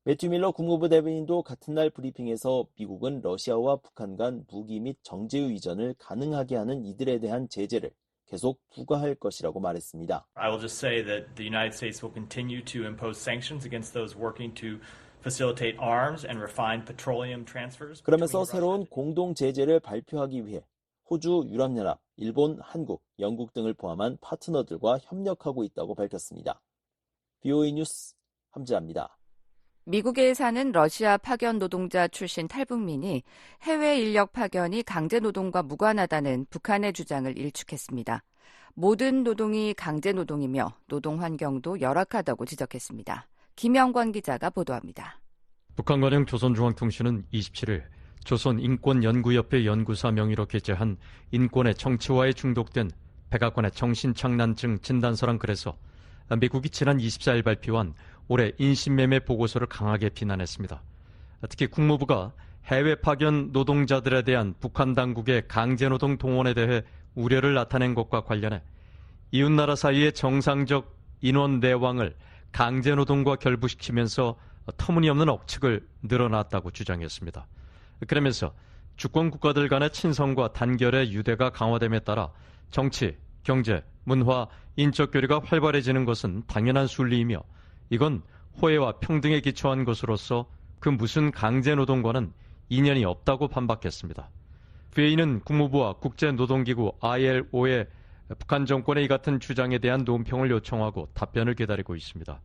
매튜 밀러 국무부 대변인도 같은 날 브리핑에서 미국은 러시아와 북한 간 무기 및 정제유 이전을 가능하게 하는 이들에 대한 제재를 계속 부과할 것이라고 말했습니다. I will just say that the United States will continue to impose sanctions against those working to facilitate arms and refined petroleum transfers. 그러면서 새로운 공동 제재를 발표하기 위해 호주, 유럽연합, 일본, 한국, 영국 등을 포함한 파트너들과 협력하고 있다고 밝혔습니다. BOA 뉴스 함지아입니다. 미국에 사는 러시아 파견 노동자 출신 탈북민이 해외 인력 파견이 강제 노동과 무관하다는 북한의 주장을 일축했습니다. 모든 노동이 강제 노동이며 노동 환경도 열악하다고 지적했습니다. 김영관 기자가 보도합니다. 북한관영 조선중앙통신은 27일 조선인권연구협회 연구사 명의로 게재한 인권의 정치화에 중독된 백악관의 정신착란증 진단서란 글에서 미국이 지난 24일 발표한 올해 인신매매 보고서를 강하게 비난했습니다. 특히 국무부가 해외 파견 노동자들에 대한 북한 당국의 강제노동 동원에 대해 우려를 나타낸 것과 관련해 이웃나라 사이의 정상적 인원 내왕을 강제노동과 결부시키면서 터무니없는 억측을 늘어놨다고 주장했습니다. 그러면서 주권 국가들 간의 친선과 단결의 유대가 강화됨에 따라 정치, 경제, 문화, 인적 교류가 활발해지는 것은 당연한 순리이며 이건 호혜와 평등에 기초한 것으로서 그 무슨 강제노동과는 인연이 없다고 반박했습니다. VA는 국무부와 국제노동기구 ILO의 북한 정권의 이 같은 주장에 대한 논평을 요청하고 답변을 기다리고 있습니다.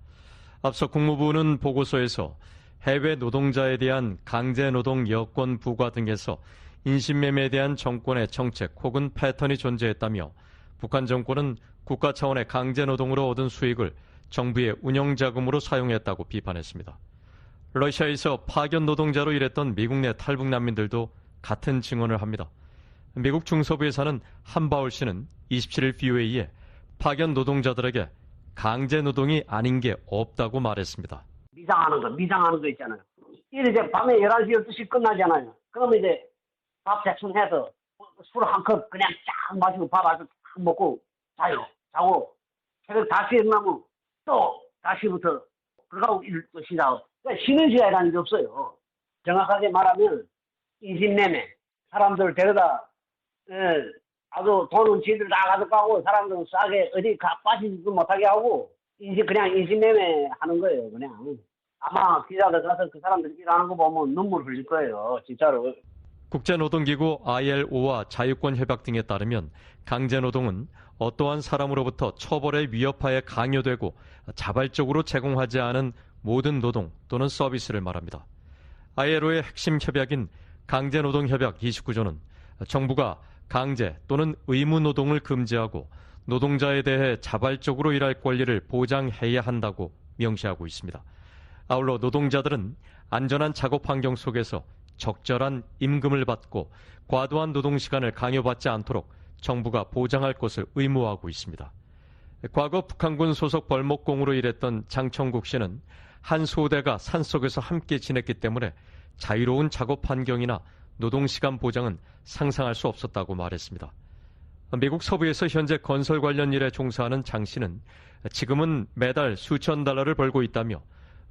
앞서 국무부는 보고서에서 해외 노동자에 대한 강제노동 여건 부과 등에서 인신매매에 대한 정권의 정책 혹은 패턴이 존재했다며 북한 정권은 국가 차원의 강제노동으로 얻은 수익을 정부의 운영자금으로 사용했다고 비판했습니다. 러시아에서 파견 노동자로 일했던 미국 내 탈북 난민들도 같은 증언을 합니다. 미국 중서부에 사는 한바울 씨는 27일 VOA에 파견 노동자들에게 강제노동이 아닌 게 없다고 말했습니다. 미장하는 거 있잖아요. 이제 밤에 11시, 12시 끝나잖아요. 그러면 이제 밥 대충 해서 술 한 컵 그냥 쫙 마시고 밥 아주 딱 먹고 자고 새벽 다시 일어나면 또 다시부터 그러고 일 또 시작. 그러니까 쉬는 시간이라는 게 없어요. 정확하게 말하면 인신매매. 사람들 데려다 아주 돈은 지들 다 가져가고 사람들은 싸게 어디 빠지지도 못하게 하고 그냥 인신매매 하는 거예요. 그냥 아마 기자들 가서 그 사람들 일하는 거 보면 눈물 흘릴 거예요. 진짜로. 국제노동기구 ILO와 자유권협약 등에 따르면 강제노동은 어떠한 사람으로부터 처벌의 위협하에 강요되고 자발적으로 제공하지 않은 모든 노동 또는 서비스를 말합니다. ILO의 핵심 협약인 강제노동협약 29조는 정부가 강제 또는 의무노동을 금지하고 노동자에 대해 자발적으로 일할 권리를 보장해야 한다고 명시하고 있습니다. 아울러 노동자들은 안전한 작업 환경 속에서 적절한 임금을 받고 과도한 노동시간을 강요받지 않도록 정부가 보장할 것을 의무화하고 있습니다. 과거 북한군 소속 벌목공으로 일했던 장청국 씨는 한 소대가 산속에서 함께 지냈기 때문에 자유로운 작업 환경이나 노동시간 보장은 상상할 수 없었다고 말했습니다. 미국 서부에서 현재 건설 관련 일에 종사하는 장 씨는 지금은 매달 수천 달러를 벌고 있다며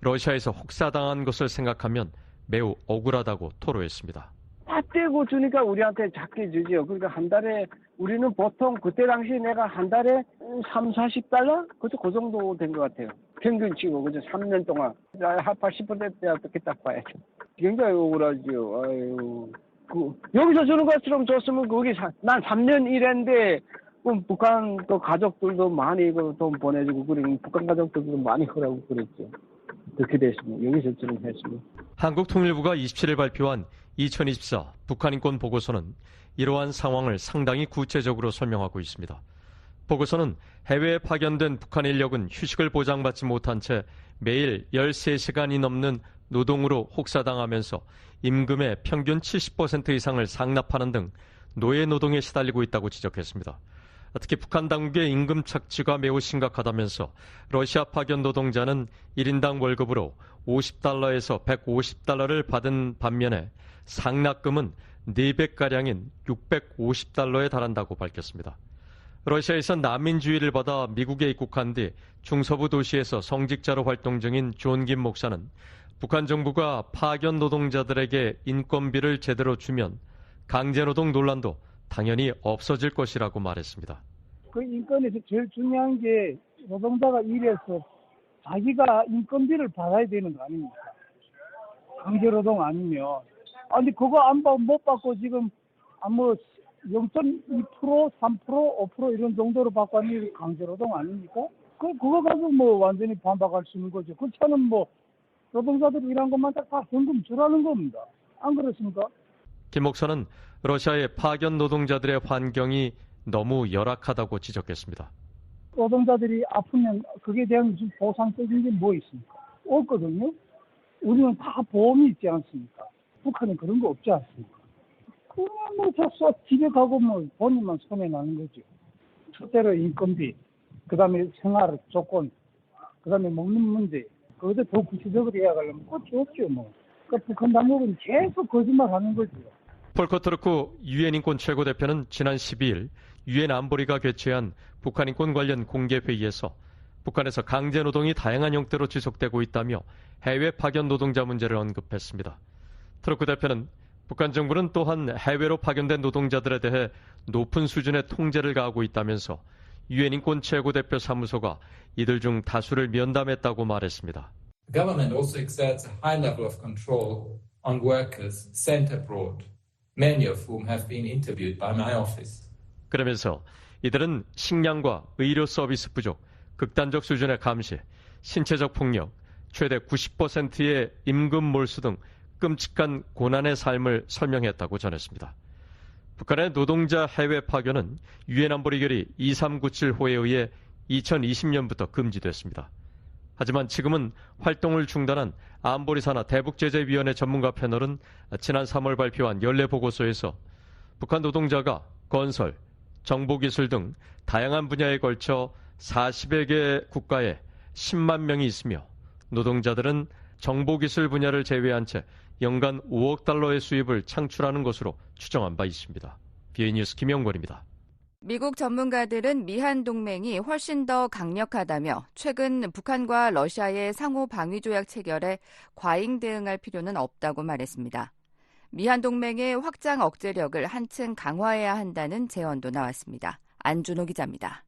러시아에서 혹사당한 것을 생각하면 매우 억울하다고 토로했습니다. 다 떼고 주니까 우리한테 작게 주죠. 그러니까 한 달에 우리는 보통 그때 당시 내가 한 달에 3, 40달러? 그 정도 된 것 같아요. 평균 치고 그죠? 3년 동안 한 80% 어떻게 딱 봐야죠. 굉장히 억울하죠. 아유, 여기서 주는 것처럼 줬으면 거기 난 3년 일했는데 북한 또 가족들도 많이 돈 보내주고 그러니 북한 가족들도 많이 하라고 그랬죠. 그렇게 됐으면 여기서 주는 했으면. 한국통일부가 27일 발표한 2024 북한 인권 보고서는 이러한 상황을 상당히 구체적으로 설명하고 있습니다. 보고서는 해외에 파견된 북한 인력은 휴식을 보장받지 못한 채 매일 13시간이 넘는 노동으로 혹사당하면서 임금의 평균 70% 이상을 상납하는 등 노예 노동에 시달리고 있다고 지적했습니다. 특히 북한 당국의 임금 착취가 매우 심각하다면서 러시아 파견 노동자는 1인당 월급으로 $50에서 $150를 받은 반면에 상납금은 4배가량인 $650에 달한다고 밝혔습니다. 러시아에서 난민주의를 받아 미국에 입국한 뒤 중서부 도시에서 성직자로 활동 중인 존 김 목사는 북한 정부가 파견 노동자들에게 인건비를 제대로 주면 강제노동 논란도 당연히 없어질 것이라고 말했습니다. 그 인권에서 제일 중요한 게 노동자가 일해서 자기가 인건비를 받아야 되는 거 아닙니까? 강제노동 아니면. 아니 그거 못 받고 지금 0.2%, 3%, 5% 이런 정도로 받고 하는 강제노동 아닙니까? 그거 가지고 완전히 반박할 수 있는 거죠. 그렇지않으면 노동자들이 일한 것만 다 현금 주라는 겁니다. 안 그렇습니까? 김 목사는 러시아의 파견 노동자들의 환경이 너무 열악하다고 지적했습니다. 노동자들이 아프면 그게 대한 무슨 보상적인 게 뭐 있습니까? 없거든요. 우리는 다 보험이 있지 않습니까? 북한은 그런 거 없지 않습니까? 그냥 집에 가고 본인만 손해나는 거죠. 첫째로 인건비, 그 다음에 생활 조건, 그 다음에 먹는 문제, 그것도 더 구체적으로 이야기하려면 끝이 없죠, 그러니까 북한 당국은 계속 거짓말 하는 거죠. 폴커 트르크 유엔 인권 최고대표는 지난 12일 유엔 안보리가 개최한 북한 인권 관련 공개 회의에서 북한에서 강제 노동이 다양한 형태로 지속되고 있다며 해외 파견 노동자 문제를 언급했습니다. 트르크 대표는 북한 정부는 또한 해외로 파견된 노동자들에 대해 높은 수준의 통제를 가하고 있다면서 유엔 인권 최고대표 사무소가 이들 중 다수를 면담했다고 말했습니다. The government also exerts a high level of control on workers sent abroad, many of whom have been interviewed by my office. 그러면서 이들은 식량과 의료 서비스 부족, 극단적 수준의 감시, 신체적 폭력, 최대 90%의 임금 몰수 등 끔찍한 고난의 삶을 설명했다고 전했습니다. 북한의 노동자 해외 파견은 유엔 안보리 결의 2397호에 의해 2020년부터 금지됐습니다. 하지만 지금은 활동을 중단한 안보리 산하 대북제재위원회 전문가 패널은 지난 3월 발표한 연례 보고서에서 북한 노동자가 건설, 정보기술 등 다양한 분야에 걸쳐 40여 개 국가에 10만 명이 있으며 노동자들은 정보기술 분야를 제외한 채 연간 $5억 수입을 창출하는 것으로 추정한 바 있습니다. BA 뉴스 김영권입니다. 미국 전문가들은 미한 동맹이 훨씬 더 강력하다며 최근 북한과 러시아의 상호 방위 조약 체결에 과잉 대응할 필요는 없다고 말했습니다. 미한 동맹의 확장 억제력을 한층 강화해야 한다는 제언도 나왔습니다. 안준호 기자입니다.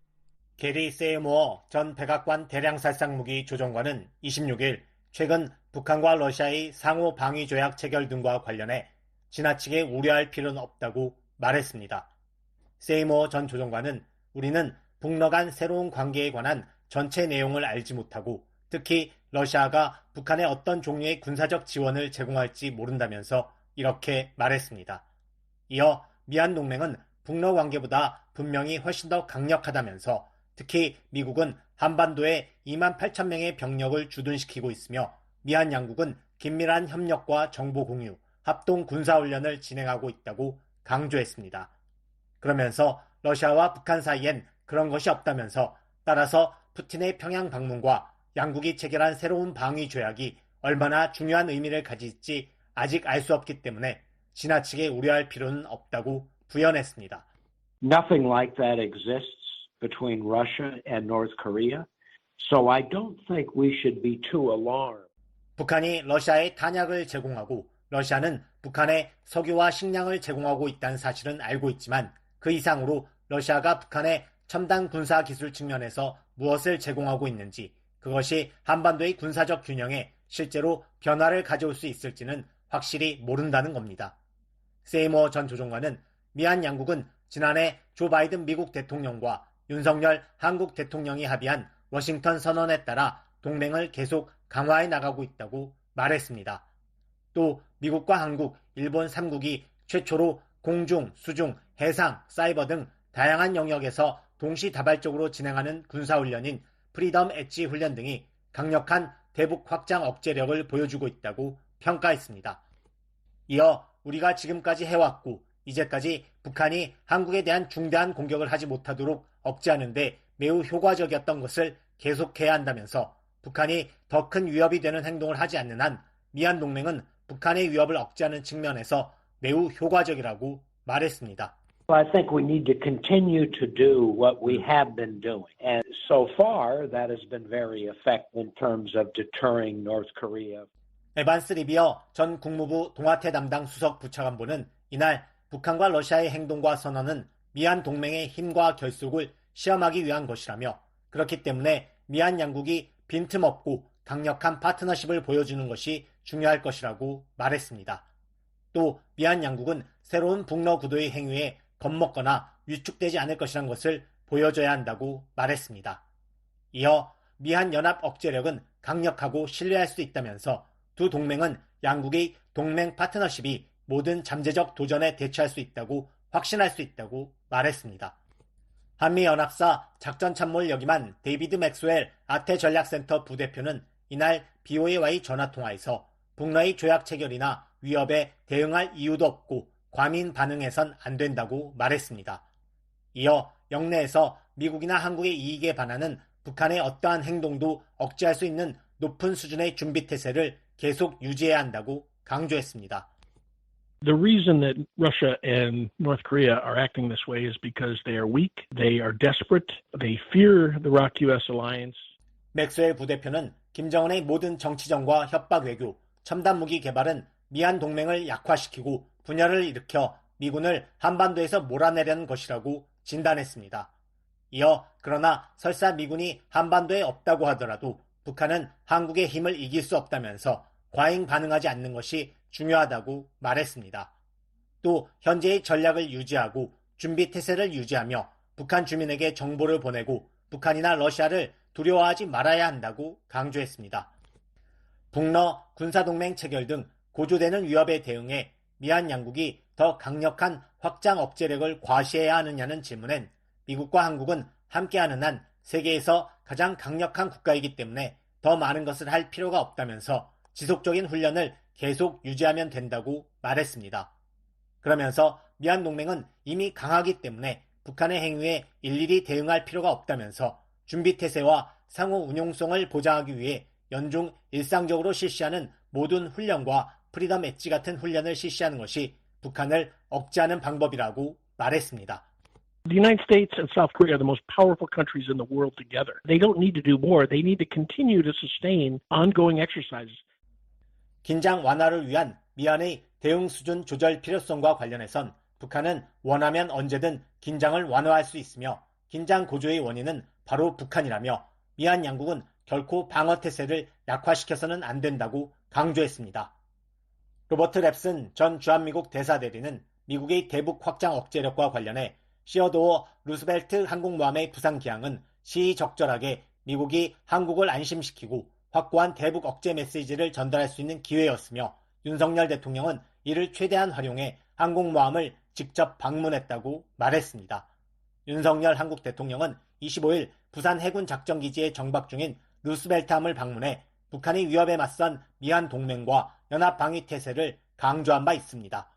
게리 세이모어 전 백악관 대량살상무기 조종관은 26일 최근 북한과 러시아의 상호 방위 조약 체결 등과 관련해 지나치게 우려할 필요는 없다고 말했습니다. 세이모어 전 조종관은 우리는 북러 간 새로운 관계에 관한 전체 내용을 알지 못하고 특히 러시아가 북한에 어떤 종류의 군사적 지원을 제공할지 모른다면서 이렇게 말했습니다. 이어 미한 동맹은 북러 관계보다 분명히 훨씬 더 강력하다면서 특히 미국은 한반도에 2만 8천 명의 병력을 주둔시키고 있으며 미한 양국은 긴밀한 협력과 정보 공유, 합동 군사훈련을 진행하고 있다고 강조했습니다. 그러면서 러시아와 북한 사이엔 그런 것이 없다면서 따라서 푸틴의 평양 방문과 양국이 체결한 새로운 방위 조약이 얼마나 중요한 의미를 가질지 아직 알 수 없기 때문에 지나치게 우려할 필요는 없다고 부연했습니다. Nothing like that exists between Russia and North Korea, so I don't think we should be too alarmed. 북한이 러시아에 탄약을 제공하고 러시아는 북한에 석유와 식량을 제공하고 있다는 사실은 알고 있지만 그 이상으로 러시아가 북한에 첨단 군사 기술 측면에서 무엇을 제공하고 있는지 그것이 한반도의 군사적 균형에 실제로 변화를 가져올 수 있을지는 확실히 모른다는 겁니다. 세이모어 전 조종관은 미한 양국은 지난해 조 바이든 미국 대통령과 윤석열 한국 대통령이 합의한 워싱턴 선언에 따라 동맹을 계속 강화해 나가고 있다고 말했습니다. 또 미국과 한국, 일본 3국이 최초로 공중, 수중, 해상, 사이버 등 다양한 영역에서 동시다발적으로 진행하는 군사훈련인 프리덤 엣지 훈련 등이 강력한 대북 확장 억제력을 보여주고 있다고 평가했습니다. 이어 우리가 지금까지 해왔고 이제까지 북한이 한국에 대한 중대한 공격을 하지 못하도록 억제하는 데 매우 효과적이었던 것을 계속해야 한다면서 북한이 더 큰 위협이 되는 행동을 하지 않는 한 미얀 동맹은 북한의 위협을 억제하는 측면에서 매우 효과적이라고 말했습니다. I think we need to continue to do what we have been doing. And so far, that has been very effective in terms of deterring North Korea. 에반스 리비어 전 국무부 동아태 담당 수석 부차관보는 이날 북한과 러시아의 행동과 선언은 미얀 동맹의 힘과 결속을 시험하기 위한 것이라며 그렇기 때문에 미얀 양국이 빈틈없고 강력한 파트너십을 보여주는 것이 중요할 것이라고 말했습니다. 또 미얀 양국은 새로운 북러 구도의 행위에 겁먹거나 위축되지 않을 것이란 것을 보여줘야 한다고 말했습니다. 이어 미한 연합 억제력은 강력하고 신뢰할 수 있다면서 두 동맹은 양국의 동맹 파트너십이 모든 잠재적 도전에 대처할 수 있다고 확신할 수 있다고 말했습니다. 한미연합사 작전참모를 역임한 데이비드 맥스웰 아태전략센터 부대표는 이날 BOA와의 전화통화에서 북러의 조약 체결이나 위협에 대응할 이유도 없고 과민 반응해선 안 된다고 말했습니다. 이어 영내에서 미국이나 한국의 이익에 반하는 북한의 어떠한 행동도 억제할 수 있는 높은 수준의 준비태세를 계속 유지해야 한다고 강조했습니다. The reason that Russia and North Korea are acting this way is because they are weak, they are desperate, they fear the ROK-US alliance. 맥스웰 부대표는 김정은의 모든 정치전과 협박 외교, 첨단 무기 개발은 미얀 동맹을 약화시키고 분열을 일으켜 미군을 한반도에서 몰아내려는 것이라고 진단했습니다. 이어 그러나 설사 미군이 한반도에 없다고 하더라도 북한은 한국의 힘을 이길 수 없다면서 과잉 반응하지 않는 것이 중요하다고 말했습니다. 또 현재의 전략을 유지하고 준비태세를 유지하며 북한 주민에게 정보를 보내고 북한이나 러시아를 두려워하지 말아야 한다고 강조했습니다. 북러 군사동맹 체결 등 고조되는 위협에 대응해 미얀 양국이 더 강력한 확장 억제력을 과시해야 하느냐는 질문엔 미국과 한국은 함께하는 한 세계에서 가장 강력한 국가이기 때문에 더 많은 것을 할 필요가 없다면서 지속적인 훈련을 계속 유지하면 된다고 말했습니다. 그러면서 미얀 동맹은 이미 강하기 때문에 북한의 행위에 일일이 대응할 필요가 없다면서 준비태세와 상호 운용성을 보장하기 위해 연중 일상적으로 실시하는 모든 훈련과 프리덤 엣지 같은 훈련을 실시하는 것이 북한을 억제하는 방법이라고 말했습니다. The United States and South Korea are the most powerful countries in the world together. They don't need to do more. They need to continue to sustain ongoing exercises. 긴장 완화를 위한 미얀의 대응 수준 조절 필요성과 관련해선 북한은 원하면 언제든 긴장을 완화할 수 있으며 긴장 고조의 원인은 바로 북한이라며 미얀 양국은 결코 방어태세를 약화시켜서는 안 된다고 강조했습니다. 로버트 랩슨 전 주한미국 대사대리는 미국의 대북 확장 억제력과 관련해 시어도어 루스벨트 항공모함의 부상 기항은 시의적절하게 미국이 한국을 안심시키고 확고한 대북 억제 메시지를 전달할 수 있는 기회였으며 윤석열 대통령은 이를 최대한 활용해 항공모함을 직접 방문했다고 말했습니다. 윤석열 한국 대통령은 25일 부산 해군 작전기지에 정박 중인 루스벨트함을 방문해 북한의 위협에 맞선 미얀 동맹과 연합방위태세를 강조한 바 있습니다.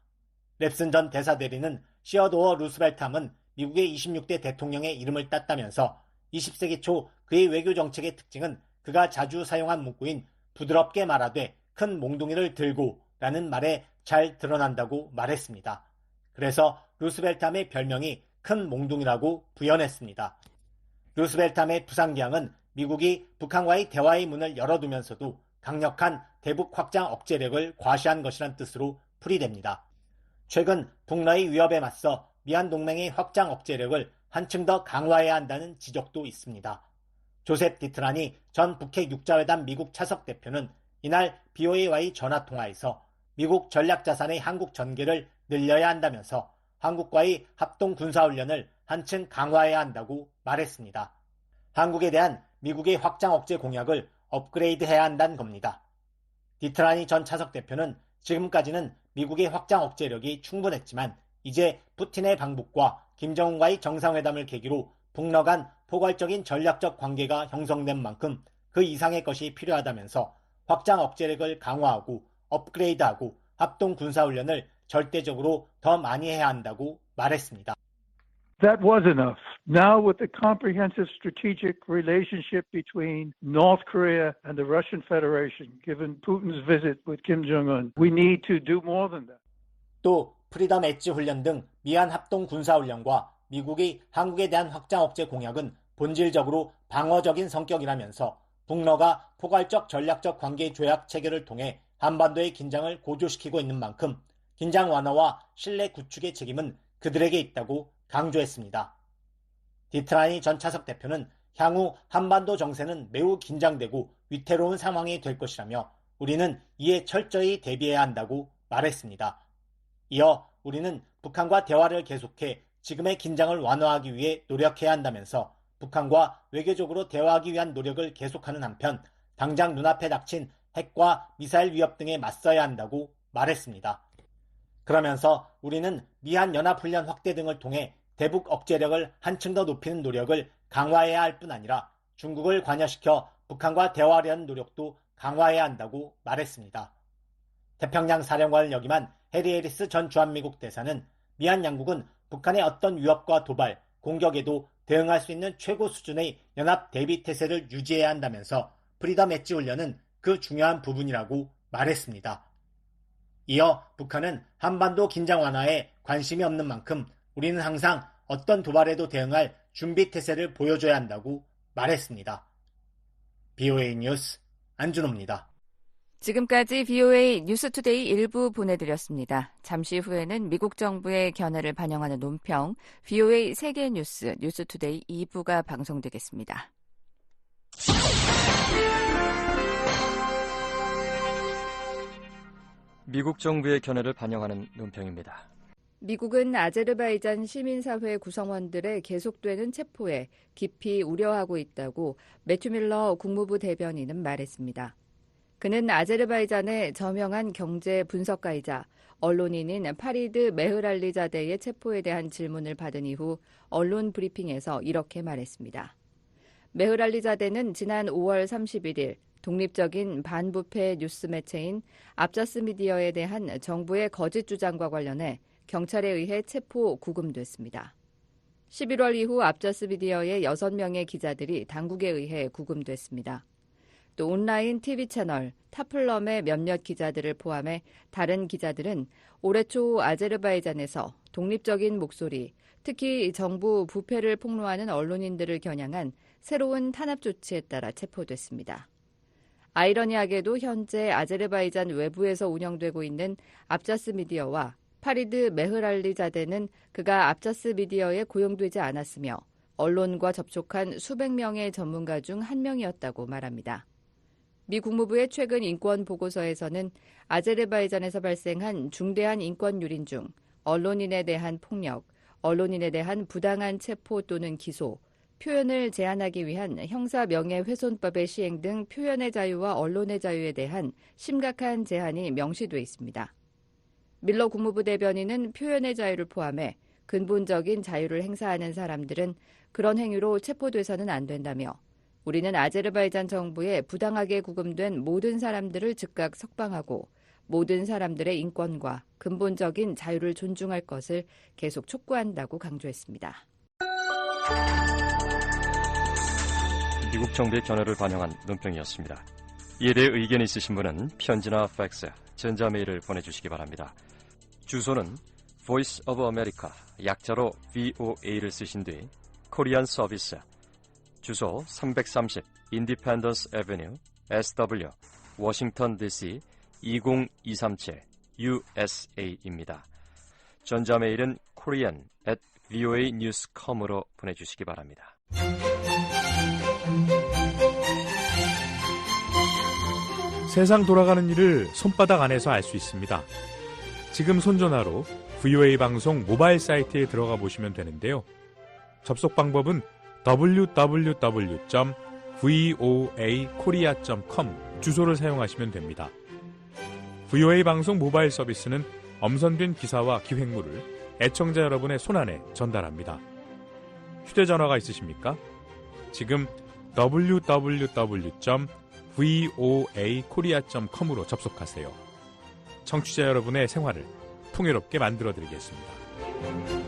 랩슨 전 대사대리는 시어도어 루스벨트함은 미국의 26대 대통령의 이름을 땄다면서 20세기 초 그의 외교정책의 특징은 그가 자주 사용한 문구인 부드럽게 말하되 큰 몽둥이를 들고 라는 말에 잘 드러난다고 말했습니다. 그래서 루스벨트함의 별명이 큰 몽둥이라고 부연했습니다. 루스벨트함의 부상기항은 미국이 북한과의 대화의 문을 열어두면서도 강력한 대북 확장 억제력을 과시한 것이란 뜻으로 풀이됩니다. 최근 북러의 위협에 맞서 미얀 동맹의 확장 억제력을 한층 더 강화해야 한다는 지적도 있습니다. 조셉 디트라니 전 북핵 육자회담 미국 차석 대표는 이날 BOA와의 전화통화에서 미국 전략자산의 한국 전개를 늘려야 한다면서 한국과의 합동 군사훈련을 한층 강화해야 한다고 말했습니다. 한국에 대한 미국의 확장 억제 공약을 업그레이드해야 한다는 겁니다. 디트라니 전 차석 대표는 지금까지는 미국의 확장 억제력이 충분했지만 이제 푸틴의 방북과 김정은과의 정상회담을 계기로 북러 간 포괄적인 전략적 관계가 형성된 만큼 그 이상의 것이 필요하다면서 확장 억제력을 강화하고 업그레이드하고 합동 군사훈련을 절대적으로 더 많이 해야 한다고 말했습니다. That was enough. Now with the comprehensive strategic relationship between North Korea and the Russian Federation, given Putin's visit with Kim Jong-un, we need to do more than that. 또 프리덤 엣지 훈련 등 미한 합동 군사훈련과 미국이 한국에 대한 확장 억제 공약은 본질적으로 방어적인 성격이라면서 북러가 포괄적 전략적 관계 조약 체결을 통해 한반도의 긴장을 고조시키고 있는 만큼 긴장 완화와 신뢰 구축의 책임은 그들에게 있다고 강조했습니다. 디트라니 전 차석 대표는 향후 한반도 정세는 매우 긴장되고 위태로운 상황이 될 것이라며 우리는 이에 철저히 대비해야 한다고 말했습니다. 이어 우리는 북한과 대화를 계속해 지금의 긴장을 완화하기 위해 노력해야 한다면서 북한과 외교적으로 대화하기 위한 노력을 계속하는 한편 당장 눈앞에 닥친 핵과 미사일 위협 등에 맞서야 한다고 말했습니다. 그러면서 우리는 미한 연합훈련 확대 등을 통해 대북 억제력을 한층 더 높이는 노력을 강화해야 할 뿐 아니라 중국을 관여시켜 북한과 대화하려는 노력도 강화해야 한다고 말했습니다. 태평양 사령관을 역임한 해리 해리스 전 주한미국 대사는 미한 양국은 북한의 어떤 위협과 도발, 공격에도 대응할 수 있는 최고 수준의 연합 대비 태세를 유지해야 한다면서 프리덤 엣지 훈련은 그 중요한 부분이라고 말했습니다. 이어 북한은 한반도 긴장 완화에 관심이 없는 만큼 우리는 항상 어떤 도발에도 대응할 준비 태세를 보여줘야 한다고 말했습니다. BOA 뉴스 안준호입니다. 지금까지 BOA 뉴스투데이 일부 보내드렸습니다. 잠시 후에는 미국 정부의 견해를 반영하는 논평, BOA 세계뉴스 뉴스투데이 2부가 방송되겠습니다. 미국 정부의 견해를 반영하는 논평입니다. 미국은 아제르바이잔 시민사회 구성원들의 계속되는 체포에 깊이 우려하고 있다고 매튜 밀러 국무부 대변인은 말했습니다. 그는 아제르바이잔의 저명한 경제 분석가이자 언론인인 파리드 메흐랄리자데의 체포에 대한 질문을 받은 이후 언론 브리핑에서 이렇게 말했습니다. 메흐랄리자데는 지난 5월 31일 독립적인 반부패 뉴스 매체인 압자스 미디어에 대한 정부의 거짓 주장과 관련해 경찰에 의해 체포 구금됐습니다. 11월 이후 압자스 미디어의 6명의 기자들이 당국에 의해 구금됐습니다. 또 온라인 TV 채널 타플럼의 몇몇 기자들을 포함해 다른 기자들은 올해 초 아제르바이잔에서 독립적인 목소리, 특히 정부 부패를 폭로하는 언론인들을 겨냥한 새로운 탄압 조치에 따라 체포됐습니다. 아이러니하게도 현재 아제르바이잔 외부에서 운영되고 있는 압자스 미디어와 파리드 메흐랄리자데는 그가 압자스 미디어에 고용되지 않았으며 언론과 접촉한 수백 명의 전문가 중 한 명이었다고 말합니다. 미 국무부의 최근 인권 보고서에서는 아제르바이잔에서 발생한 중대한 인권 유린 중 언론인에 대한 폭력, 언론인에 대한 부당한 체포 또는 기소, 표현을 제한하기 위한 형사 명예훼손법의 시행 등 표현의 자유와 언론의 자유에 대한 심각한 제한이 명시돼 있습니다. 밀러 국무부 대변인은 표현의 자유를 포함해 근본적인 자유를 행사하는 사람들은 그런 행위로 체포돼서는 안 된다며 우리는 아제르바이잔 정부에 부당하게 구금된 모든 사람들을 즉각 석방하고 모든 사람들의 인권과 근본적인 자유를 존중할 것을 계속 촉구한다고 강조했습니다. 미국 정부의 견해를 반영한 논평이었습니다. 이에 대해 의견 있으신 분은 편지나 팩스, 전자메일을 보내주시기 바랍니다. 주소는 Voice of America, 약자로 VOA를 쓰신 뒤 코리안 서비스, 주소 330 인디펜던스 애비뉴 SW, 워싱턴 DC 20237 USA입니다. 전자메일은 korean@voanews.com으로 보내주시기 바랍니다. 세상 돌아가는 일을 손바닥 안에서 알 수 있습니다. 지금 손전화로 VOA 방송 모바일 사이트에 들어가 보시면 되는데요. 접속 방법은 www.voakorea.com 주소를 사용하시면 됩니다. VOA 방송 모바일 서비스는 엄선된 기사와 기획물을 애청자 여러분의 손안에 전달합니다. 휴대전화가 있으십니까? 지금 www.voakorea.com으로 접속하세요. 청취자 여러분의 생활을 풍요롭게 만들어드리겠습니다.